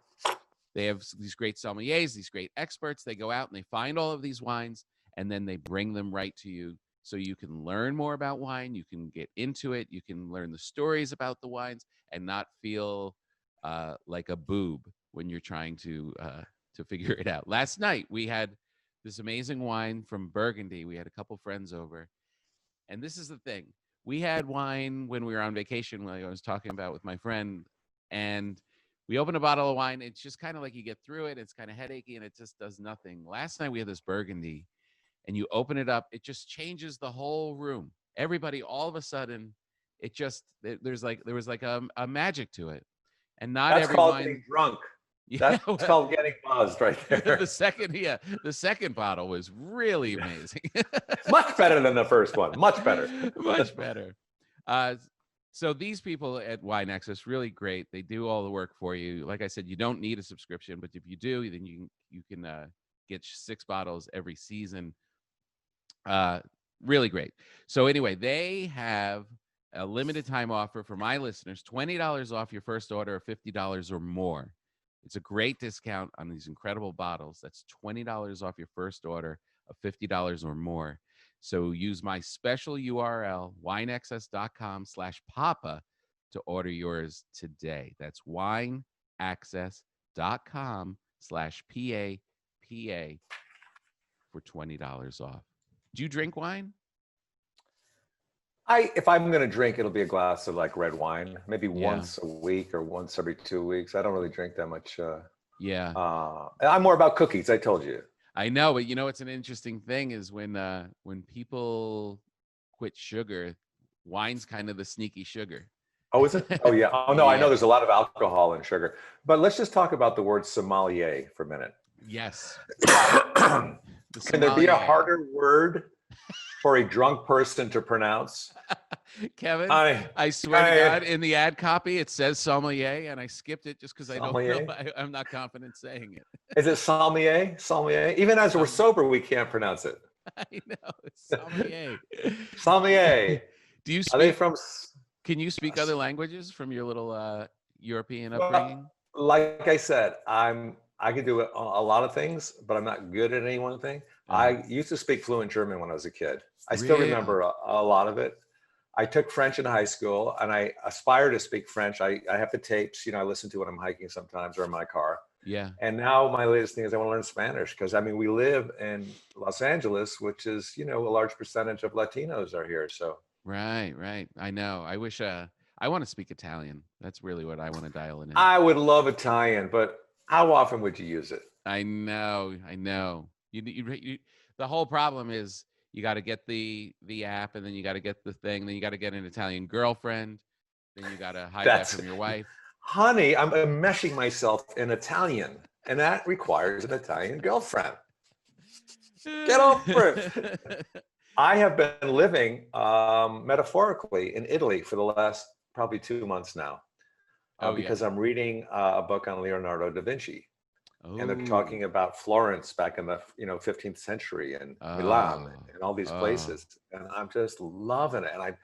[SPEAKER 2] They have these great sommeliers, these great experts. They go out and they find all of these wines and then they bring them right to you so you can learn more about wine. You can get into it. You can learn the stories about the wines and not feel like a boob when you're trying to figure it out. Last night we had this amazing wine from Burgundy. We had a couple friends over, and this is the thing: we had wine when we were on vacation, like I was talking about with my friend, and we opened a bottle of wine. It's just kind of like you get through it. It's kind of headachy, and it just does nothing. Last night we had this Burgundy, and you open it up, it just changes the whole room. Everybody, all of a sudden, there was like a magic to it, and not
[SPEAKER 3] That's
[SPEAKER 2] every
[SPEAKER 3] called
[SPEAKER 2] wine.
[SPEAKER 3] getting drunk.
[SPEAKER 2] Yeah,
[SPEAKER 3] That's
[SPEAKER 2] well,
[SPEAKER 3] called getting buzzed right there.
[SPEAKER 2] the second bottle was really amazing.
[SPEAKER 3] Much better than the first one. Much better.
[SPEAKER 2] Much better. Uh, so these people at Wine Access really great. They do all the work for you. Like I said, you don't need a subscription, but if you do, then you can get 6 bottles every season. Really great. So anyway, they have a limited time offer for my listeners: $20 off your first order of $50 or more. It's a great discount on these incredible bottles. That's $20 off your first order of $50 or more. So use my special URL, wineaccess.com/papa, to order yours today. That's wineaccess.com/PAPA for $20 off. Do you drink wine?
[SPEAKER 3] If I'm going to drink, it'll be a glass of like red wine, maybe
[SPEAKER 2] Yeah.
[SPEAKER 3] once a week or once every 2 weeks. I don't really drink that much.
[SPEAKER 2] Yeah.
[SPEAKER 3] I'm more about cookies. I told you.
[SPEAKER 2] I know, but you know what's an interesting thing is when people quit sugar, wine's kind of the sneaky sugar.
[SPEAKER 3] Oh, is it? Oh, yeah. Oh, no, I know
[SPEAKER 2] Yeah.
[SPEAKER 3] there's a lot of alcohol and sugar. But let's just talk about the word sommelier for a minute.
[SPEAKER 2] Yes.
[SPEAKER 3] Can
[SPEAKER 2] The
[SPEAKER 3] there be a
[SPEAKER 2] sommelier.
[SPEAKER 3] harder word for a drunk person to pronounce?
[SPEAKER 2] Kevin, I swear to God, in the ad copy it says sommelier, and I skipped it just because I don't know. I'm not confident saying it.
[SPEAKER 3] Is it sommelier? Sommelier? Even as we're sober, we can't pronounce it.
[SPEAKER 2] I know, it's sommelier.
[SPEAKER 3] Sommelier.
[SPEAKER 2] Do you
[SPEAKER 3] Are they
[SPEAKER 2] speak?
[SPEAKER 3] from?
[SPEAKER 2] Can you speak other languages from your little European
[SPEAKER 3] Well,
[SPEAKER 2] upbringing?
[SPEAKER 3] like I said, I can do a lot of things, but I'm not good at any one thing. I used to speak fluent German when I was a kid. I still
[SPEAKER 2] Really?
[SPEAKER 3] remember a lot of it. I took French in high school, and I aspire to speak French. I have the tapes, I listen to when I'm hiking sometimes or in my car.
[SPEAKER 2] Yeah.
[SPEAKER 3] And now my latest thing is I want to learn Spanish because, I mean, we live in Los Angeles, which is, a large percentage of Latinos are here. So
[SPEAKER 2] Right. I know. I wish I want to speak Italian. That's really what I want to dial in.
[SPEAKER 3] I would love Italian, but how often would you use it?
[SPEAKER 2] I know. The whole problem is you got to get the app, and then you got to get the thing, then you got to get an Italian girlfriend, then you got to hide that from your wife.
[SPEAKER 3] Honey, I'm enmeshing myself in Italian, and that requires an Italian girlfriend. Get over it. I have been living metaphorically in Italy for the last probably 2 months now, because I'm reading a book on Leonardo da Vinci. And they're talking about Florence back in the 15th century and Milan and all these places, and I'm just loving it. And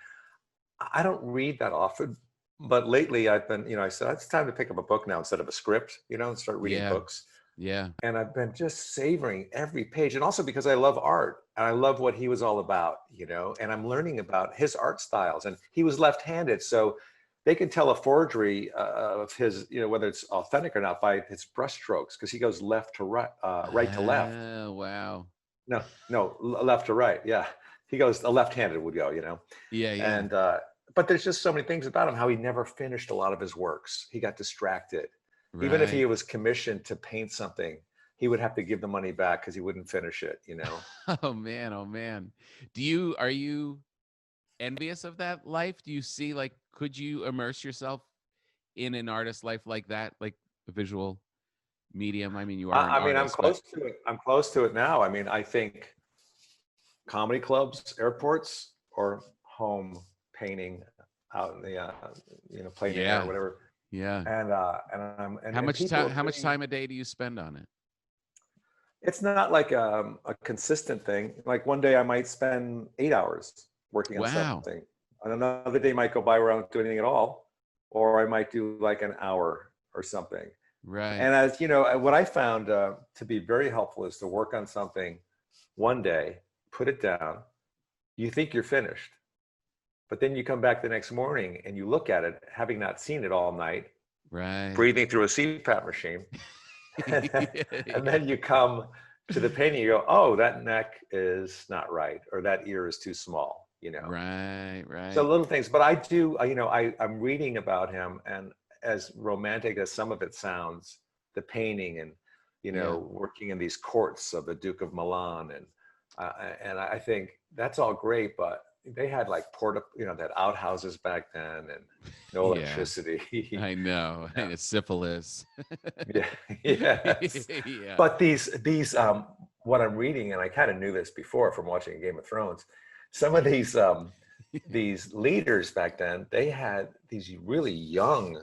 [SPEAKER 3] I don't read that often, but lately I've been I said it's time to pick up a book now instead of a script, and start reading books.
[SPEAKER 2] Yeah.
[SPEAKER 3] And I've been just savoring every page, and also because I love art and I love what he was all about, and I'm learning about his art styles. And he was left-handed, so they can tell a forgery of his, whether it's authentic or not by his brushstrokes, because he goes left to right, right to left.
[SPEAKER 2] Oh, wow.
[SPEAKER 3] No, left to right. Yeah, he goes. A left-handed would go.
[SPEAKER 2] Yeah.
[SPEAKER 3] And but there's just so many things about him, how he never finished a lot of his works. He got distracted. Even if he
[SPEAKER 2] Right.
[SPEAKER 3] was commissioned to paint something, he would have to give the money back because he wouldn't finish it, you know?
[SPEAKER 2] Oh man, oh man. Are you envious of that life? Do you see, like, could you immerse yourself in an artist's life like that, like a visual medium? I mean, you are an
[SPEAKER 3] I mean, I'm
[SPEAKER 2] artist, but
[SPEAKER 3] close to it. I'm close to it now. I mean, I think comedy clubs, airports, or home painting out in the, plein air or
[SPEAKER 2] yeah,
[SPEAKER 3] whatever.
[SPEAKER 2] yeah.
[SPEAKER 3] And people are
[SPEAKER 2] How much
[SPEAKER 3] doing,
[SPEAKER 2] time a day do you spend on it?
[SPEAKER 3] it's not like a consistent thing. Like one day I might spend 8 hours working on
[SPEAKER 2] Wow.
[SPEAKER 3] something. And another day might go by where I don't do anything at all, or I might do like an hour or something.
[SPEAKER 2] Right.
[SPEAKER 3] And as you know, what I found to be very helpful is to work on something one day, put it down. You think you're finished, but then you come back the next morning and you look at it, having not seen it all night,
[SPEAKER 2] Right.
[SPEAKER 3] breathing through a CPAP machine. And
[SPEAKER 2] Yeah.
[SPEAKER 3] then you come to the painting, you go, oh, that neck is not right, or that ear is too small, you know.
[SPEAKER 2] Right,
[SPEAKER 3] So
[SPEAKER 2] right.
[SPEAKER 3] little things, but I do, I'm reading about him, and as romantic as some of it sounds, the painting and,
[SPEAKER 2] Yeah.
[SPEAKER 3] working in these courts of the Duke of Milan, and I think that's all great, but they had like they had outhouses back then and no
[SPEAKER 2] Yeah.
[SPEAKER 3] electricity.
[SPEAKER 2] I know. I
[SPEAKER 3] Yeah,
[SPEAKER 2] know. Syphilis.
[SPEAKER 3] yeah, yes.
[SPEAKER 2] Yeah.
[SPEAKER 3] But these what I'm reading, and I kind of knew this before from watching Game of Thrones, some of these leaders back then, they had these really young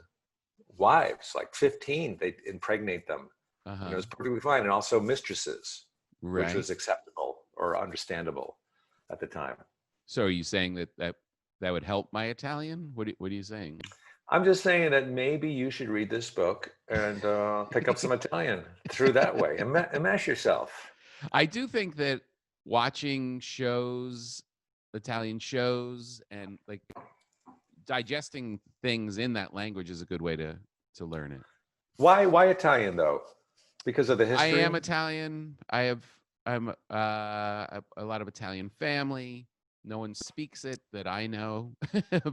[SPEAKER 3] wives, like 15, they impregnate them, and it
[SPEAKER 2] Uh-huh.
[SPEAKER 3] was perfectly fine, and also mistresses, which
[SPEAKER 2] Right.
[SPEAKER 3] was acceptable or understandable at the time.
[SPEAKER 2] So are you saying that would help my Italian? What are you saying?
[SPEAKER 3] I'm just saying that maybe you should read this book and pick up some Italian through that way, and immerse yourself.
[SPEAKER 2] I do think that watching shows, Italian shows, and like digesting things in that language is a good way to learn it.
[SPEAKER 3] Why Italian though? Because of the
[SPEAKER 2] I am
[SPEAKER 3] history?
[SPEAKER 2] Italian. I'm a lot of Italian family. No one speaks it that I know,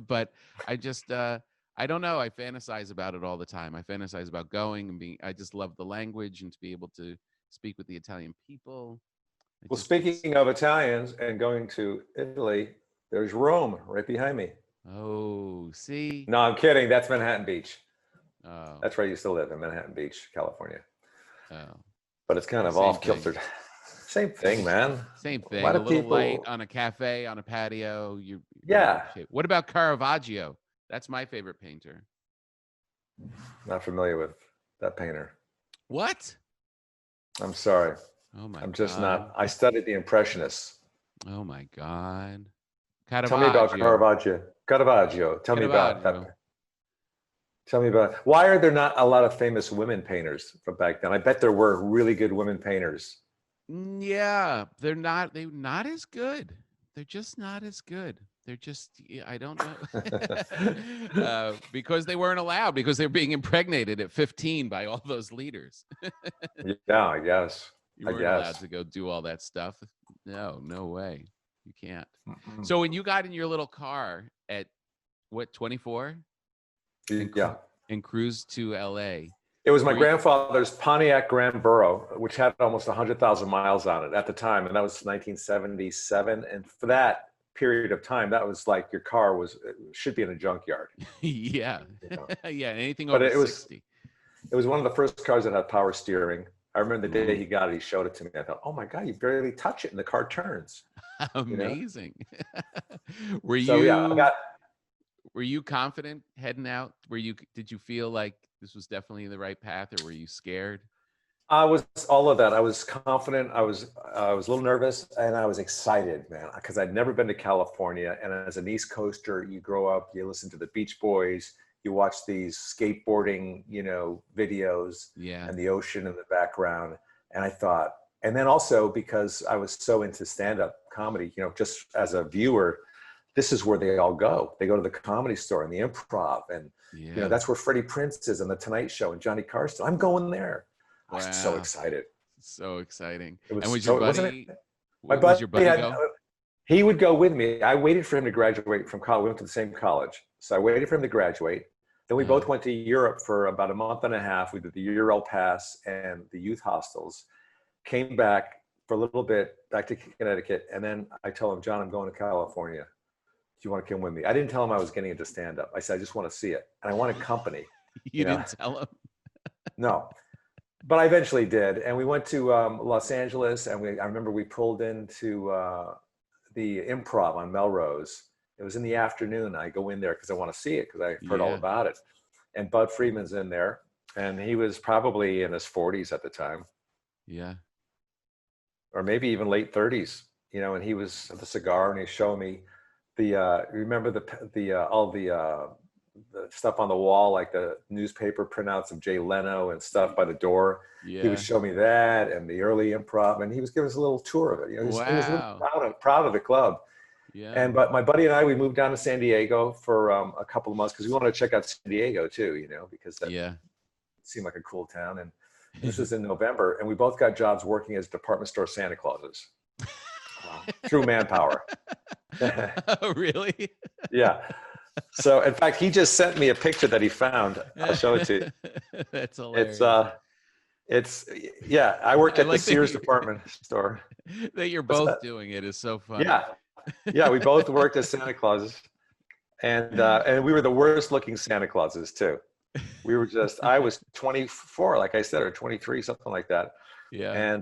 [SPEAKER 2] but I just I don't know. I fantasize about it all the time. I fantasize about going and being. I just love the language and to be able to speak with the Italian people.
[SPEAKER 3] Well,
[SPEAKER 2] It's
[SPEAKER 3] speaking of Italians and going to Italy, there's Rome right behind me.
[SPEAKER 2] oh, see,
[SPEAKER 3] No, I'm kidding. That's Manhattan Beach.
[SPEAKER 2] oh,
[SPEAKER 3] That's where I used to live, in Manhattan Beach, California.
[SPEAKER 2] oh,
[SPEAKER 3] But it's kind
[SPEAKER 2] the
[SPEAKER 3] of
[SPEAKER 2] same
[SPEAKER 3] off
[SPEAKER 2] thing.
[SPEAKER 3] kilter. Same thing, man.
[SPEAKER 2] Same
[SPEAKER 3] A lot
[SPEAKER 2] thing. A
[SPEAKER 3] of
[SPEAKER 2] little light
[SPEAKER 3] people,
[SPEAKER 2] on a cafe, on a patio. You're in good
[SPEAKER 3] yeah,
[SPEAKER 2] shape. What about Caravaggio? That's my favorite painter.
[SPEAKER 3] not familiar with that painter.
[SPEAKER 2] What?
[SPEAKER 3] I'm sorry.
[SPEAKER 2] Oh my
[SPEAKER 3] I'm just
[SPEAKER 2] God.
[SPEAKER 3] not. I studied the Impressionists.
[SPEAKER 2] Oh my God.
[SPEAKER 3] Tell me about
[SPEAKER 2] Caravaggio.
[SPEAKER 3] Caravaggio. Caravaggio. Tell me about that.
[SPEAKER 2] Caravaggio.
[SPEAKER 3] Tell me about why are there not a lot of famous women painters from back then? I bet there were really good women painters.
[SPEAKER 2] Yeah, they're not as good. They're just not as good. They're just I don't know. Because they weren't allowed because they're being impregnated at 15 by all those leaders.
[SPEAKER 3] Yeah, I guess.
[SPEAKER 2] You
[SPEAKER 3] I
[SPEAKER 2] weren't allowed
[SPEAKER 3] guess.
[SPEAKER 2] to go do all that stuff. No, no way. You can't.
[SPEAKER 3] Mm-mm.
[SPEAKER 2] So when you got in your little car at what, 24 and
[SPEAKER 3] Yeah.
[SPEAKER 2] and cruised to LA,
[SPEAKER 3] It was my
[SPEAKER 2] were you,
[SPEAKER 3] grandfather's Pontiac Grand Borough, which had almost 100,000 miles on it at the time, and that was 1977. And for that period of time, that was like your car should be in a junkyard.
[SPEAKER 2] yeah.
[SPEAKER 3] You know?
[SPEAKER 2] Yeah, anything
[SPEAKER 3] But
[SPEAKER 2] over
[SPEAKER 3] it was
[SPEAKER 2] 60.
[SPEAKER 3] it was one of the first cars that had power steering. I remember the day
[SPEAKER 2] Ooh,
[SPEAKER 3] he got it, he showed it to me. I thought, oh my God, you barely touch it and the car turns. You know.
[SPEAKER 2] amazing. Were
[SPEAKER 3] So yeah, I
[SPEAKER 2] you
[SPEAKER 3] got.
[SPEAKER 2] were you confident heading out? Did you feel like this was definitely the right path or were you scared?
[SPEAKER 3] I was all of that. I was confident. I was a little nervous, and I was excited, man, because I'd never been to California. And as an East Coaster, you grow up, you listen to the Beach Boys, you watch these skateboarding, videos,
[SPEAKER 2] Yeah.
[SPEAKER 3] and the ocean in the background. And I thought, and then also because I was so into stand-up comedy, just as a viewer, this is where they all go. They go to the Comedy Store and the Improv, and
[SPEAKER 2] Yeah.
[SPEAKER 3] that's where Freddie Prinze is and the Tonight Show and Johnny Carson. I'm going there. I was so
[SPEAKER 2] Wow.
[SPEAKER 3] excited.
[SPEAKER 2] So exciting.
[SPEAKER 3] It
[SPEAKER 2] And
[SPEAKER 3] was
[SPEAKER 2] was your
[SPEAKER 3] so, wasn't
[SPEAKER 2] buddy
[SPEAKER 3] it? My
[SPEAKER 2] was
[SPEAKER 3] buddy
[SPEAKER 2] your buddy
[SPEAKER 3] had,
[SPEAKER 2] go?
[SPEAKER 3] He would go with me. I waited for him to graduate from college. We went to the same college. So I waited for him to graduate. Then we both went to Europe for about a month and a half. We did the Euro Pass and the youth hostels. Came back for a little bit, back to Connecticut. And then I told him, John, I'm going to California. Do you want to come with me? I didn't tell him I was getting into stand-up. I said, I just want to see it. And I wanted company.
[SPEAKER 2] You didn't tell him?
[SPEAKER 3] No. But I eventually did. And we went to Los Angeles. And I remember we pulled into the Improv on Melrose. It was in the afternoon. I go in there because I want to see it because I heard all about it. And Bud Friedman's in there. And he was probably in his 40s at the time.
[SPEAKER 2] Yeah.
[SPEAKER 3] Or maybe even late 30s, you know, and he was with a cigar and he's showing me remember all the stuff on the wall, like the newspaper printouts of Jay Leno and stuff by the door.
[SPEAKER 2] Yeah.
[SPEAKER 3] He would show me that and the early Improv, and he was giving us a little tour of it. You know, he was really proud of the club.
[SPEAKER 2] Yeah.
[SPEAKER 3] But my buddy and I, we moved down to San Diego for a couple of months because we wanted to check out San Diego too, you know, because that seemed like a cool town. And this was in November, and we both got jobs working as department store Santa Clauses through Manpower.
[SPEAKER 2] Oh, really?
[SPEAKER 3] Yeah. So, in fact, he just sent me a picture that he found. I'll show it to you.
[SPEAKER 2] That's hilarious.
[SPEAKER 3] I worked at the Sears department store.
[SPEAKER 2] That you're both doing it is so funny.
[SPEAKER 3] Yeah, we both worked as Santa Clauses, and we were the worst looking Santa Clauses too. We were I was 24, like I said, or 23, something like that.
[SPEAKER 2] Yeah.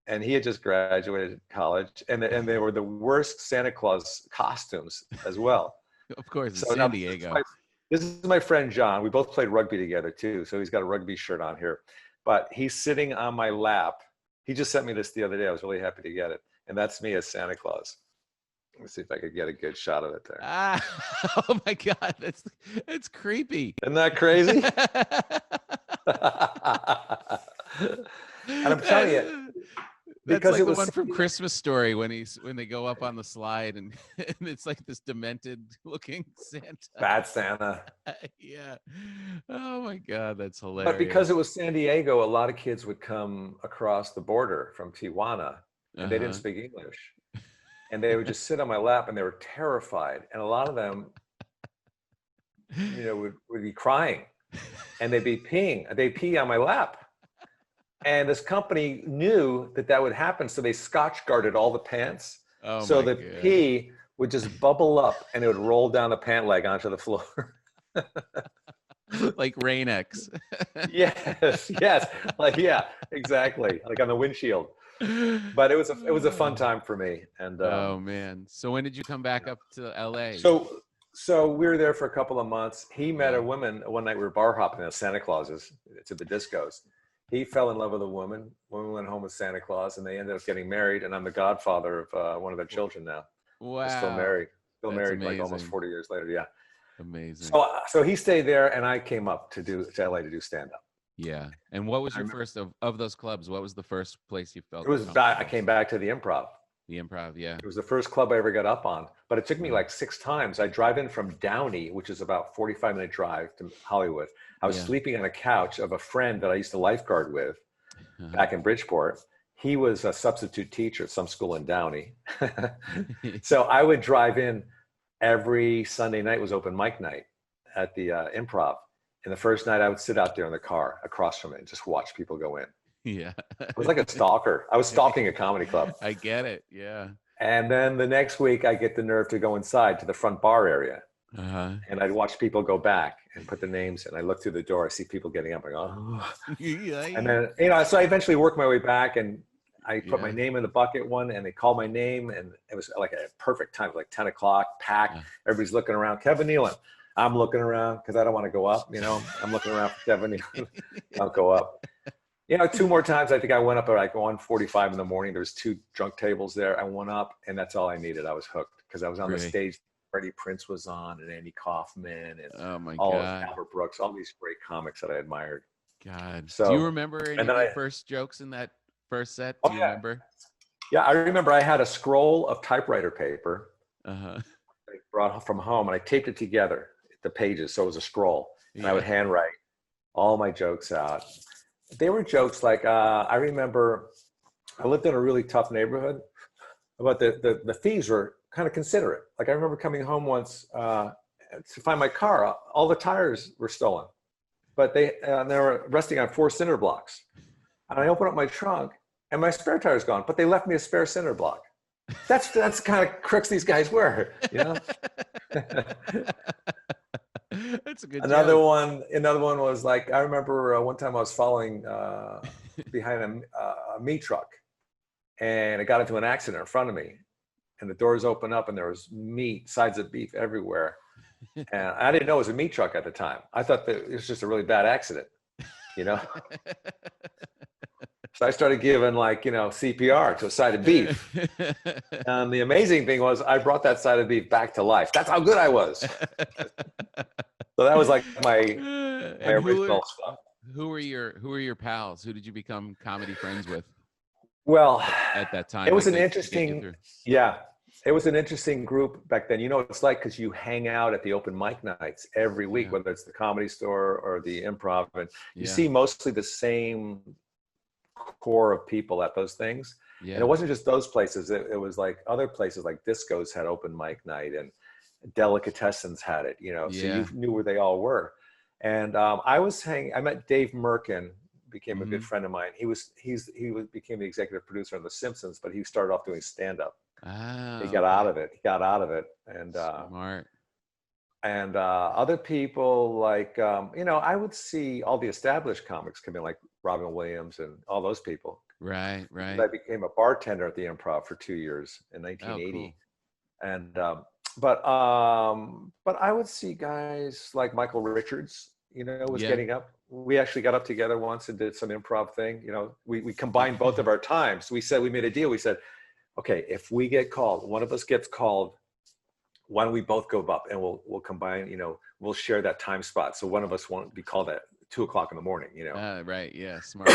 [SPEAKER 3] And he had just graduated college, and they were the worst Santa Claus costumes as well.
[SPEAKER 2] Of course, it's San Diego.
[SPEAKER 3] This is my friend John. We both played rugby together too, so he's got a rugby shirt on here. But he's sitting on my lap. He just sent me this the other day. I was really happy to get it, and that's me as Santa Claus. Let me see if I could get a good shot of it there.
[SPEAKER 2] Oh my God, that's creepy.
[SPEAKER 3] Isn't that crazy? And I'm telling you,
[SPEAKER 2] because like it was the one from Christmas Story when they go up on the slide and it's like this demented looking Santa.
[SPEAKER 3] Bad Santa.
[SPEAKER 2] Yeah. Oh my God, that's hilarious.
[SPEAKER 3] But because it was San Diego, a lot of kids would come across the border from Tijuana, and they didn't speak English. And they would just sit on my lap, and they were terrified. And a lot of them, you know, would be crying, and they'd be peeing. They'd pee on my lap. And this company knew that would happen, so they Scotch guarded all the pants.
[SPEAKER 2] Oh,
[SPEAKER 3] so the pee would just bubble up, and it would roll down the pant leg onto the floor.
[SPEAKER 2] Like Rain-X.
[SPEAKER 3] Yes. Like, yeah, exactly. Like on the windshield. But it was a fun time for me. And
[SPEAKER 2] oh man. So when did you come back up to LA?
[SPEAKER 3] So we were there for a couple of months. He met a woman one night. We were bar hopping at Santa Claus's to the discos. He fell in love with a woman. Woman went home with Santa Claus, and they ended up getting married. And I'm the godfather of one of their children now.
[SPEAKER 2] Wow.
[SPEAKER 3] They're still married. Still
[SPEAKER 2] That's
[SPEAKER 3] married
[SPEAKER 2] amazing.
[SPEAKER 3] like almost 40 years later. Yeah.
[SPEAKER 2] Amazing.
[SPEAKER 3] So he stayed there, and I came up to LA to do stand up.
[SPEAKER 2] Yeah. And what was your first of those clubs? What was the first place you felt?
[SPEAKER 3] It was I came back to the Improv.
[SPEAKER 2] The Improv, yeah.
[SPEAKER 3] It was the first club I ever got up on, but it took me like 6 times. I drive in from Downey, which is about 45-minute drive to Hollywood. I was sleeping on a couch of a friend that I used to lifeguard with back in Bridgeport. He was a substitute teacher at some school in Downey. So I would drive in every Sunday night was open mic night at the Improv. And the first night I would sit out there in the car across from it and just watch people go in.
[SPEAKER 2] Yeah.
[SPEAKER 3] I was like a stalker. I was stalking a comedy club.
[SPEAKER 2] I get it. Yeah.
[SPEAKER 3] And then the next week I get the nerve to go inside to the front bar area. And I'd watch people go back and put the names in. I look through the door, I see people getting up. I go, oh. And then, you know, so I eventually worked my way back, and I put my name in the bucket one, and they called my name, and it was like a perfect time, like 10 o'clock, packed. Everybody's looking around. Kevin Nealon. I'm looking around because I don't want to go up, you know. I'm looking around for Kevin Nealon. I'll go up. You know, 2 more times, I think I went up at like 1:45 in the morning. There was 2 drunk tables there. I went up, and that's all I needed. I was hooked because I was on the stage. Freddie Prinze was on, and Andy Kaufman, and all of Albert Brooks, all these great comics that I admired.
[SPEAKER 2] God.
[SPEAKER 3] So,
[SPEAKER 2] do you remember any of your first jokes in that first set? Do you remember?
[SPEAKER 3] Yeah, I remember I had a scroll of typewriter paper I brought from home, and I taped it together, the pages, so it was a scroll. And I would handwrite all my jokes out. They were jokes like, I remember I lived in a really tough neighborhood, But the thieves were kind of considerate. Like I remember coming home once to find my car. All the tires were stolen, but they were resting on 4 cinder blocks. And I opened up my trunk, and my spare tire's gone. But they left me a spare cinder block. That's the kind of crooks these guys were, you know.
[SPEAKER 2] That's a good
[SPEAKER 3] Another
[SPEAKER 2] joke.
[SPEAKER 3] one was like, I remember one time I was following behind a meat truck, and it got into an accident in front of me, and the doors opened up and there was meat, sides of beef everywhere. And I didn't know it was a meat truck at the time. I thought that it was just a really bad accident, you know? So I started giving CPR to a side of beef. And the amazing thing was I brought that side of beef back to life. That's how good I was. So that was like my original stuff.
[SPEAKER 2] Who were your pals? Who did you become comedy friends with?
[SPEAKER 3] Well,
[SPEAKER 2] at that time,
[SPEAKER 3] it was it was an interesting group back then. You know, it's like, because you hang out at the open mic nights every week, whether it's the Comedy Store or the Improv, and you see mostly the same core of people at those things. And it wasn't just those places. It was like other places, like discos had open mic night, and delicatessens had it, you know, so you knew where they all were. And I met Dave Merkin, became a good friend of mine. He became the executive producer on The Simpsons, but he started off doing stand-up. He got out of it. And
[SPEAKER 2] smart.
[SPEAKER 3] And other people like, I would see all the established comics come in, like Robin Williams and all those people.
[SPEAKER 2] Right.
[SPEAKER 3] I became a bartender at the Improv for 2 years in 1980. Cool. And but I would see guys like Michael Richards, was getting up. We actually got up together once and did some improv thing. We combined both of our times. We made a deal. We said, okay, if we get called, one of us gets called, why don't we both go up and we'll combine, we'll share that time spot. So one of us won't be called at 2:00 in the morning,
[SPEAKER 2] Right. Yeah. Smart.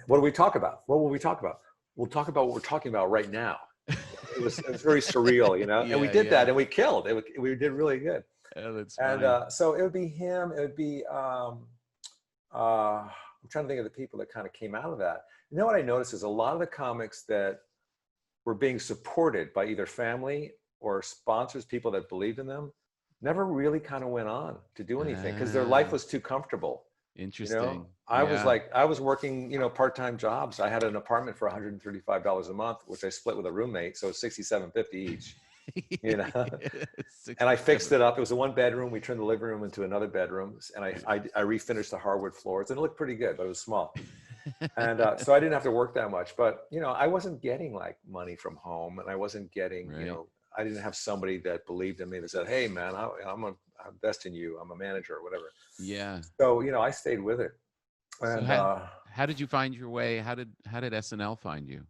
[SPEAKER 3] What do we talk about? What will we talk about? We'll talk about what we're talking about right now. It was very surreal, and we did that and we killed it. We did really good.
[SPEAKER 2] Oh, that's funny.
[SPEAKER 3] And so it would be him. It would be, I'm trying to think of the people that kind of came out of that. You know what I noticed is a lot of the comics that were being supported by either family or sponsors, people that believed in them, never really kind of went on to do anything because their life was too comfortable.
[SPEAKER 2] Interesting.
[SPEAKER 3] I was working, part-time jobs. I had an apartment for $135 a month, which I split with a roommate. So $67.50 each, and I fixed it up. It was a 1-bedroom. We turned the living room into another bedroom, and I refinished the hardwood floors, and it looked pretty good, but it was small. And so I didn't have to work that much, but I wasn't getting like money from home, and I wasn't getting, I didn't have somebody that believed in me that said, "Hey man, I'm best in you. I'm a manager," or whatever.
[SPEAKER 2] Yeah.
[SPEAKER 3] So, I stayed with it. And
[SPEAKER 2] so how did you find your way? How did SNL find you?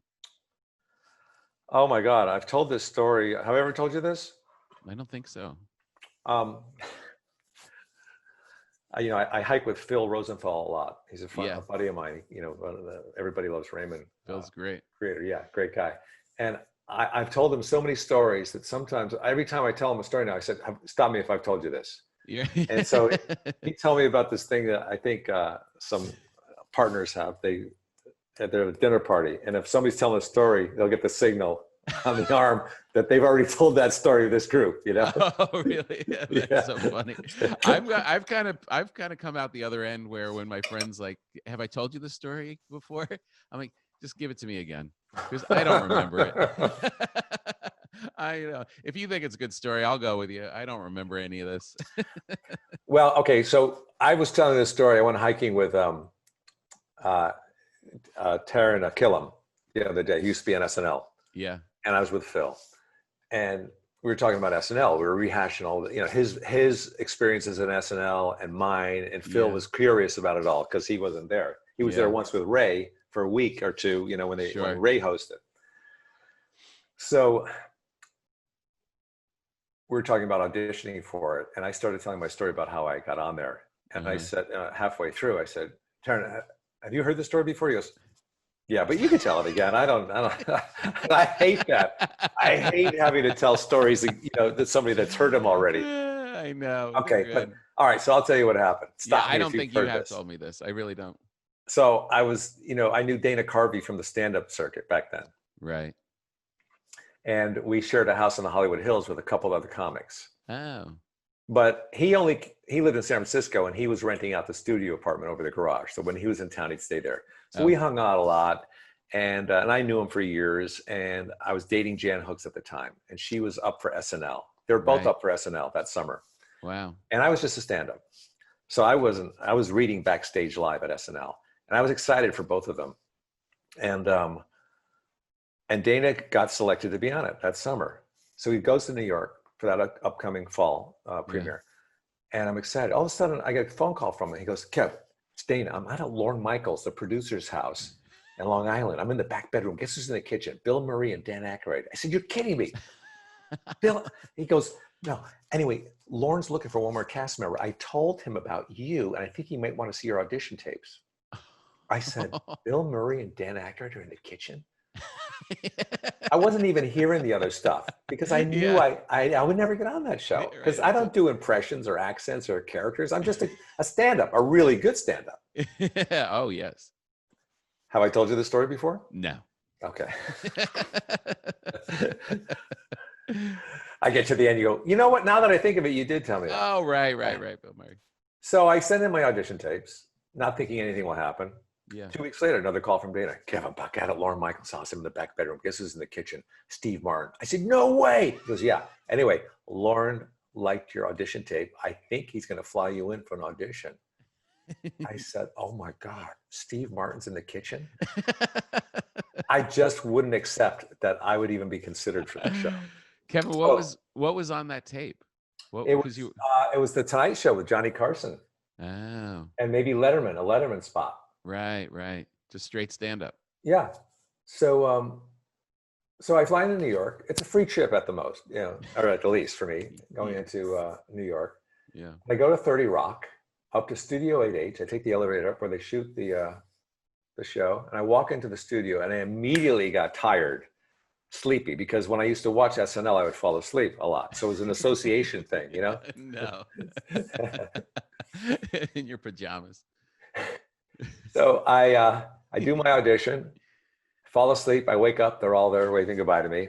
[SPEAKER 3] Oh my God, I've told this story. Have I ever told you this?
[SPEAKER 2] I don't think so.
[SPEAKER 3] I hike with Phil Rosenthal a lot. He's a buddy of mine. Everybody loves Raymond.
[SPEAKER 2] Phil's great.
[SPEAKER 3] Creator, yeah, great guy. And I've told him so many stories that sometimes, every time I tell him a story now, I said, "Stop me if I've told you this."
[SPEAKER 2] Yeah.
[SPEAKER 3] And so he told me about this thing that I think some partners have. They're at a dinner party, and if somebody's telling a story, they'll get the signal on the arm that they've already told that story to this group.
[SPEAKER 2] Oh, really? Yeah, that's so funny. I've kind of come out the other end where when my friends like, "Have I told you this story before?" I'm like, "Just give it to me again," because I don't remember it. If you think it's a good story, I'll go with you. I don't remember any of this.
[SPEAKER 3] Well, okay. So I was telling this story. I went hiking with Taryn Killam the other day. He used to be on SNL.
[SPEAKER 2] Yeah.
[SPEAKER 3] And I was with Phil. And we were talking about SNL. We were rehashing all the, his experiences in SNL and mine. And Phil was curious about it all because he wasn't there. He was there once with Ray for a week or two, when Ray hosted. So we were talking about auditioning for it, and I started telling my story about how I got on there. And I said, halfway through, I said, "Taryn, have you heard this story before?" He goes, "Yeah, but you can tell it again." I don't. I hate that. I hate having to tell stories, that somebody that's heard them already.
[SPEAKER 2] I know.
[SPEAKER 3] Okay, but all right. So I'll tell you what happened. Stop me
[SPEAKER 2] I don't
[SPEAKER 3] if
[SPEAKER 2] think
[SPEAKER 3] you've
[SPEAKER 2] you have
[SPEAKER 3] heard this.
[SPEAKER 2] told me this. I really don't.
[SPEAKER 3] So I was, I knew Dana Carvey from the stand-up circuit back then.
[SPEAKER 2] Right.
[SPEAKER 3] and we shared a house in the Hollywood Hills with a couple other comics.
[SPEAKER 2] Oh.
[SPEAKER 3] But he lived in San Francisco, and he was renting out the studio apartment over the garage. So when he was in town, he'd stay there. So we hung out a lot, and I knew him for years. And I was dating Jan Hooks at the time, and she was up for SNL. They were both up for SNL that summer.
[SPEAKER 2] Wow.
[SPEAKER 3] And I was just a stand-up. So I was reading Backstage Live at SNL, and I was excited for both of them. And Dana got selected to be on it that summer. So he goes to New York for that upcoming fall premiere. And I'm excited. All of a sudden, I get a phone call from him. He goes, Kev, it's Dana. I'm at Lorne Michaels, the producer's house in Long Island. I'm in the back bedroom. Guess who's in the kitchen? Bill Murray and Dan Aykroyd. I said, you're kidding me. Bill, he goes, no. Anyway, Lorne's looking for one more cast member. I told him about you, and I think he might want to see your audition tapes. I said, Bill Murray and Dan Aykroyd are in the kitchen? I wasn't even hearing the other stuff because I knew I would never get on that show because I don't do impressions or accents or characters. I'm just a stand-up, a really good stand-up.
[SPEAKER 2] Oh, yes.
[SPEAKER 3] Have I told you this story before?
[SPEAKER 2] No.
[SPEAKER 3] Okay. I get to the end, you go, you know what? Now that I think of it, you did tell me that.
[SPEAKER 2] Oh, right, Bill Murray.
[SPEAKER 3] So I send in my audition tapes, not thinking anything will happen.
[SPEAKER 2] Yeah.
[SPEAKER 3] 2 weeks later, another call from Dana. Kevin, back out at Lorne Michaels' house. I'm in the back bedroom. Guess who's in the kitchen? Steve Martin. I said, no way. He goes, yeah. Anyway, Lorne liked your audition tape. I think he's going to fly you in for an audition. I said, oh my God, Steve Martin's in the kitchen? I just wouldn't accept that I would even be considered for the show.
[SPEAKER 2] Kevin, what was on that tape?
[SPEAKER 3] It was the Tonight Show with Johnny Carson.
[SPEAKER 2] Oh.
[SPEAKER 3] And maybe a Letterman spot.
[SPEAKER 2] Right. Just straight stand-up.
[SPEAKER 3] Yeah. So I fly into New York. It's a free trip at the most, or at the least for me, going into New York.
[SPEAKER 2] Yeah.
[SPEAKER 3] I go to 30 Rock, up to Studio 8H. I take the elevator up where they shoot the show, and I walk into the studio, and I immediately got tired, sleepy, because when I used to watch SNL, I would fall asleep a lot. So it was an association thing,
[SPEAKER 2] No. In your pajamas.
[SPEAKER 3] So I do my audition, fall asleep. I wake up. They're all there waving goodbye to me.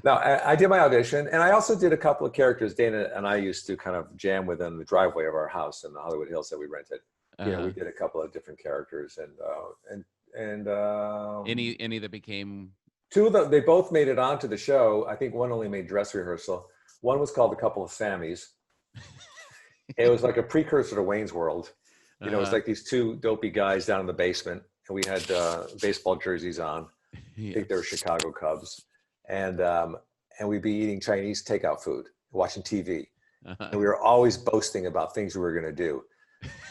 [SPEAKER 3] No, I did my audition. And I also did a couple of characters. Dana and I used to kind of jam within the driveway of our house in the Hollywood Hills that we rented. We did a couple of different characters. And
[SPEAKER 2] any that became...
[SPEAKER 3] Two of them, they both made it onto the show. I think one only made dress rehearsal. One was called A Couple of Sammys. It was like a precursor to Wayne's World. It was like these two dopey guys down in the basement, and we had baseball jerseys on. I think they were Chicago Cubs, and we'd be eating Chinese takeout food, watching TV, and we were always boasting about things we were going to do.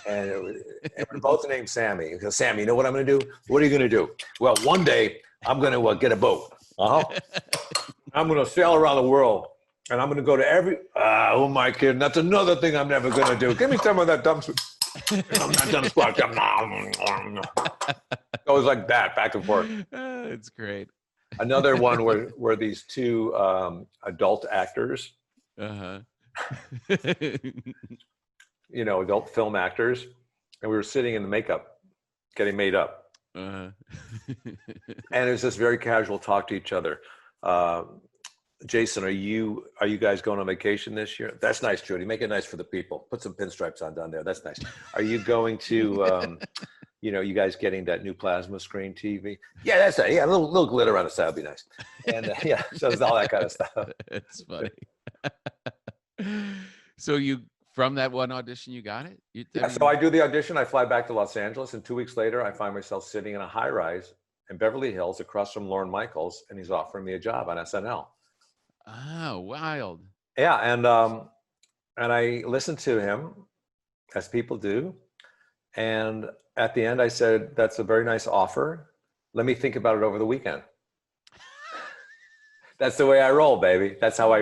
[SPEAKER 3] And we're both named Sammy. Because Sammy, you know what I'm going to do? What are you going to do? Well, one day I'm going to get a boat. I'm going to sail around the world. And I'm going to go to every, oh my kid, that's another thing I'm never going to do. Give me some of that dumb squat. It was like that, back and forth.
[SPEAKER 2] It's great.
[SPEAKER 3] Another one were these two adult actors, adult film actors. And we were sitting in the makeup, getting made up. And it was just very casual talk to each other. Jason, are you guys going on vacation this year? That's nice, Judy. Make it nice for the people. Put some pinstripes on down there. That's nice. Are you going to, you guys getting that new plasma screen TV? Yeah, that's it. Yeah, a little glitter on the side would be nice. And so it's all that kind of stuff.
[SPEAKER 2] It's funny. So from that one audition, you got it?
[SPEAKER 3] So I do the audition. I fly back to Los Angeles, and 2 weeks later, I find myself sitting in a high-rise in Beverly Hills across from Lorne Michaels, and he's offering me a job on SNL.
[SPEAKER 2] Oh, wild.
[SPEAKER 3] Yeah, and I listened to him, as people do. And at the end, I said, that's a very nice offer. Let me think about it over the weekend. That's the way I roll, baby. That's how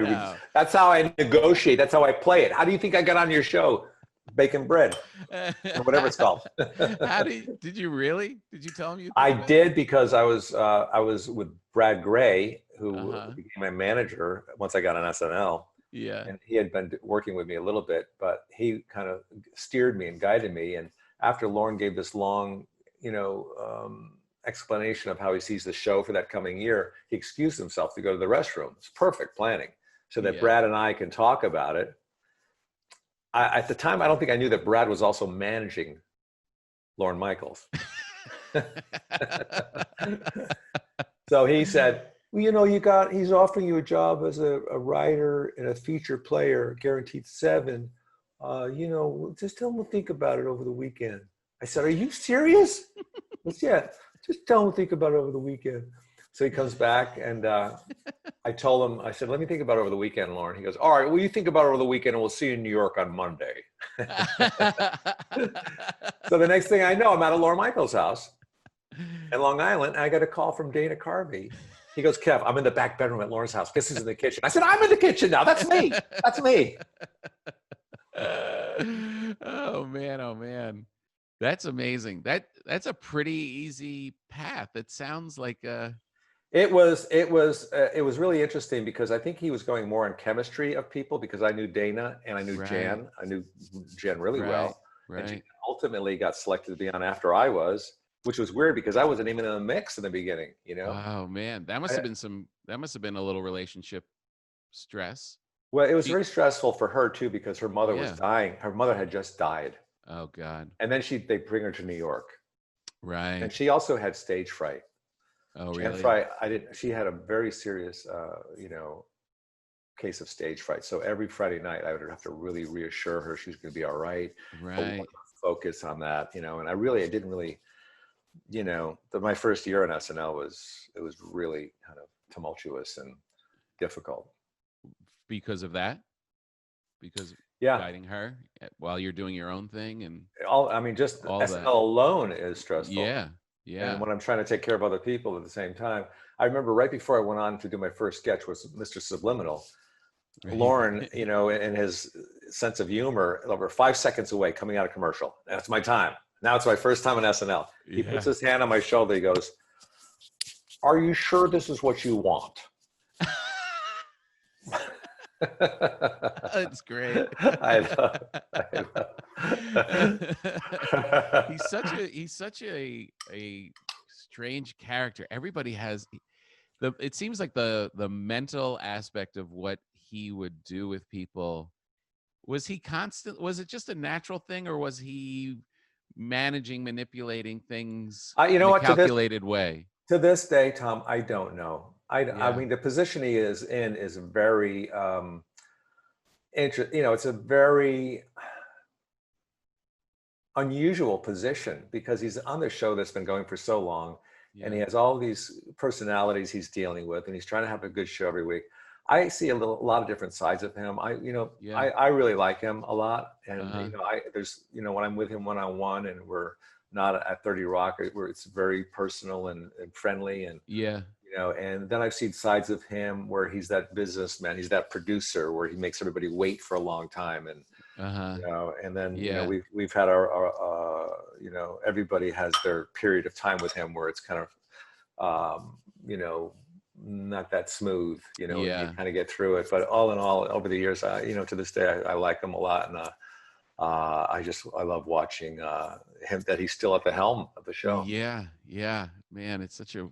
[SPEAKER 3] that's how I negotiate. That's how I play it. How do you think I got on your show? Bacon bread, or whatever it's called.
[SPEAKER 2] Did you really? Did you tell him
[SPEAKER 3] I did, because I was with Brad Gray, who became my manager once I got on SNL.
[SPEAKER 2] Yeah.
[SPEAKER 3] And he had been working with me a little bit, but he kind of steered me and guided me. And after Lorne gave this long, explanation of how he sees the show for that coming year, he excused himself to go to the restroom. It's perfect planning so that Brad and I can talk about it. At the time, I don't think I knew that Brad was also managing Lorne Michaels. So he said, well, you know, he's offering you a job as a writer and a feature player, guaranteed 7. You know, just tell him to think about it over the weekend. I said, are you serious? He said, yeah, just tell him to think about it over the weekend. So he comes back and I told him, I said, let me think about it over the weekend, Lauren. He goes, all right, well, you think about it over the weekend and we'll see you in New York on Monday. So the next thing I know, I'm at a Lorne Michaels house in Long Island. And I got a call from Dana Carvey. He goes, Kev, I'm in the back bedroom at Lauren's house. This is in the kitchen. I said, I'm in the kitchen now. That's me. That's me.
[SPEAKER 2] Oh man. That's amazing. That's a pretty easy path. It sounds like
[SPEAKER 3] It was really interesting because I think he was going more on chemistry of people because I knew Dana and I knew Jan. I knew Jan really well.
[SPEAKER 2] Right.
[SPEAKER 3] And Jan ultimately got selected to be on after I was, which was weird because I wasn't even in the mix in the beginning, you know?
[SPEAKER 2] Oh man, that must have been a little relationship stress.
[SPEAKER 3] Well, it was very stressful for her too because her mother was dying. Her mother had just died.
[SPEAKER 2] Oh God.
[SPEAKER 3] And then they bring her to New York.
[SPEAKER 2] Right.
[SPEAKER 3] And she also had stage fright.
[SPEAKER 2] Oh,
[SPEAKER 3] Jan
[SPEAKER 2] really?
[SPEAKER 3] Fright, she had a very serious, case of stage fright. So every Friday night, I would have to really reassure her she's going to be all right.
[SPEAKER 2] Right.
[SPEAKER 3] Focus on that, you know. And I didn't really, my first year on SNL was really kind of tumultuous and difficult.
[SPEAKER 2] Because of that? Because guiding her while you're doing your own thing and
[SPEAKER 3] just
[SPEAKER 2] all
[SPEAKER 3] SNL
[SPEAKER 2] that
[SPEAKER 3] alone is stressful.
[SPEAKER 2] Yeah.
[SPEAKER 3] And when I'm trying to take care of other people at the same time, I remember right before I went on to do my first sketch was Mr. Subliminal.
[SPEAKER 2] Right.
[SPEAKER 3] Lauren, in his sense of humor, over 5 seconds away coming out of commercial. That's my time. Now it's my first time on SNL. He puts his hand on my shoulder. He goes, "Are you sure this is what you want?"
[SPEAKER 2] That's great.
[SPEAKER 3] I know.
[SPEAKER 2] He's such a strange character. Everybody has it seems like the mental aspect of what he would do with people. Was he constant? Was it just a natural thing, or was he manipulating things in a calculated way?
[SPEAKER 3] To this day, Tom, I don't know. I mean, the position he is in is very it's a very unusual position because he's on this show that's been going for so long, and he has all these personalities he's dealing with, and he's trying to have a good show every week. I see a lot of different sides of him. I really like him a lot, and when I'm with him one-on-one, and we're not at 30 Rock, where it's very personal and friendly, and and then I've seen sides of him where he's that businessman, he's that producer where he makes everybody wait for a long time, and and then we've had our everybody has their period of time with him where it's kind of not that smooth, you kind of get through it. But all in all, over the years, to this day, I like him a lot, and I love watching him, that he's still at the helm of the show.
[SPEAKER 2] Yeah, man, it's such a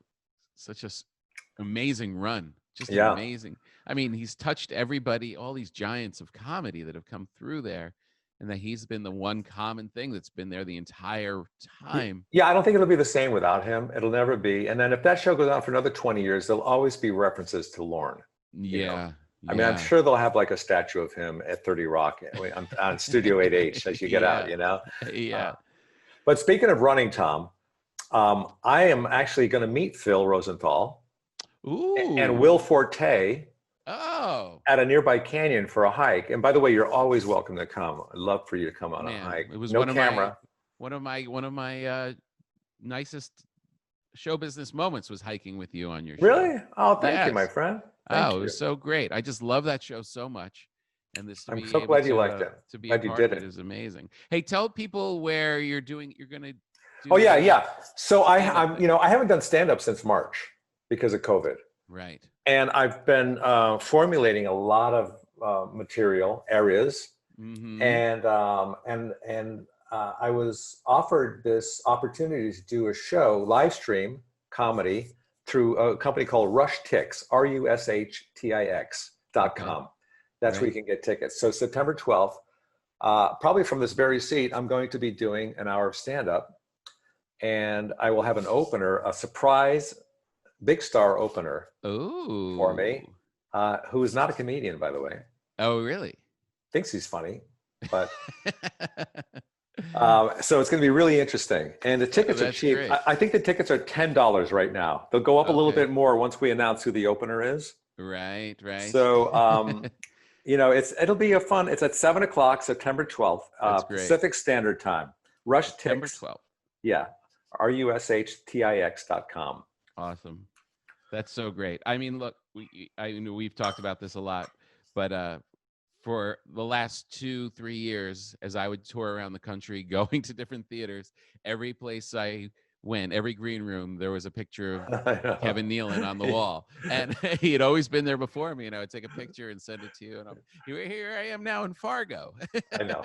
[SPEAKER 2] amazing run, just amazing. I mean, he's touched everybody, all these giants of comedy that have come through there, and that he's been the one common thing that's been there the entire time.
[SPEAKER 3] Yeah, I don't think it'll be the same without him. It'll never be. And then if that show goes on for another 20 years, there'll always be references to Lorne. I mean, I'm sure they'll have like a statue of him at 30 Rock on Studio 8H as you get out, But speaking of running, Tom, I am actually going to meet Phil Rosenthal and Will Forte at a nearby canyon for a hike. And by the way, you're always welcome to come. I'd love for you to come on a hike.
[SPEAKER 2] It was
[SPEAKER 3] no
[SPEAKER 2] one
[SPEAKER 3] camera.
[SPEAKER 2] One of my nicest show business moments was hiking with you on your show.
[SPEAKER 3] Really? Oh, thank you, my friend. Thank you.
[SPEAKER 2] It was so great. I just love that show so much. And
[SPEAKER 3] I'm so glad you liked it.
[SPEAKER 2] To be a part of it is amazing. Hey, tell people where you're going to do.
[SPEAKER 3] Oh, yeah. So I haven't done stand-up since March because of COVID.
[SPEAKER 2] Right.
[SPEAKER 3] And I've been formulating a lot of material areas, and I was offered this opportunity to do a show, live stream comedy through a company called Rushtix, RUSHTIX.com.
[SPEAKER 2] Okay.
[SPEAKER 3] That's where
[SPEAKER 2] Right.
[SPEAKER 3] you can get tickets. So September 12th, probably from this very seat, I'm going to be doing an hour of stand-up, and I will have an opener, a surprise big star opener for me,
[SPEAKER 2] Ooh.
[SPEAKER 3] who is not a comedian, by the way.
[SPEAKER 2] Oh, really?
[SPEAKER 3] Thinks he's funny, but so it's going to be really interesting. And the tickets are
[SPEAKER 2] That's
[SPEAKER 3] cheap.
[SPEAKER 2] great.
[SPEAKER 3] I think the tickets are $10 right now. They'll go up a little
[SPEAKER 2] Okay.
[SPEAKER 3] bit more once we announce who the opener is.
[SPEAKER 2] Right.
[SPEAKER 3] So, it'll be a fun. It's at 7:00, September 12th,
[SPEAKER 2] That's great.
[SPEAKER 3] Pacific Standard Time.
[SPEAKER 2] September
[SPEAKER 3] Rushtix,
[SPEAKER 2] 12th.
[SPEAKER 3] yeah, RUSHTIX.com.
[SPEAKER 2] Awesome. That's so great. I mean, look, I know we've talked about this a lot, but for the last 2-3 years, as I would tour around the country, going to different theaters, every place I went, every green room, there was a picture of Kevin Nealon on the wall, and he had always been there before me. And I would take a picture and send it to you, and here I am now in Fargo.
[SPEAKER 3] I know.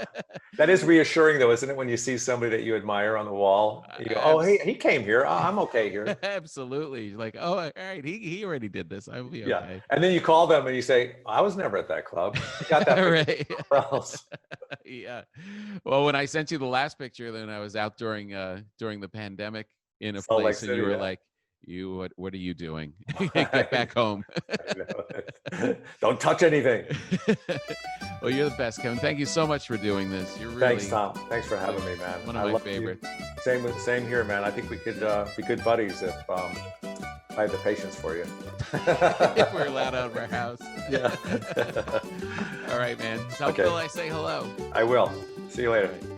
[SPEAKER 3] That is reassuring, though, isn't it? When you see somebody that you admire on the wall, you go, "Oh, hey, he came here. I'm okay here."
[SPEAKER 2] Absolutely. Like, oh, all right, he already did this. I will be
[SPEAKER 3] Yeah.
[SPEAKER 2] okay.
[SPEAKER 3] And then you call them and you say, "I was never at that club. I got that
[SPEAKER 2] Right.
[SPEAKER 3] somewhere else."
[SPEAKER 2] Yeah. Well, when I sent you the last picture, then I was out during the pandemic in a
[SPEAKER 3] Salt Lake
[SPEAKER 2] place, and
[SPEAKER 3] City,
[SPEAKER 2] you were
[SPEAKER 3] yeah.
[SPEAKER 2] like, what are you doing? Get back home.
[SPEAKER 3] I know. Don't touch anything.
[SPEAKER 2] Well, you're the best, Kevin. Thank you so much for doing this. You're really
[SPEAKER 3] Thanks, Tom. Thanks for having me, man.
[SPEAKER 2] one
[SPEAKER 3] I
[SPEAKER 2] of my
[SPEAKER 3] love you.
[SPEAKER 2] favorites.
[SPEAKER 3] Same here, man. I think we could be good buddies if I had the patience for you.
[SPEAKER 2] If we're allowed out of our house.
[SPEAKER 3] Yeah.
[SPEAKER 2] All right, man. Tell
[SPEAKER 3] Okay.
[SPEAKER 2] Phil I say hello.
[SPEAKER 3] I will. See you later.
[SPEAKER 2] All right.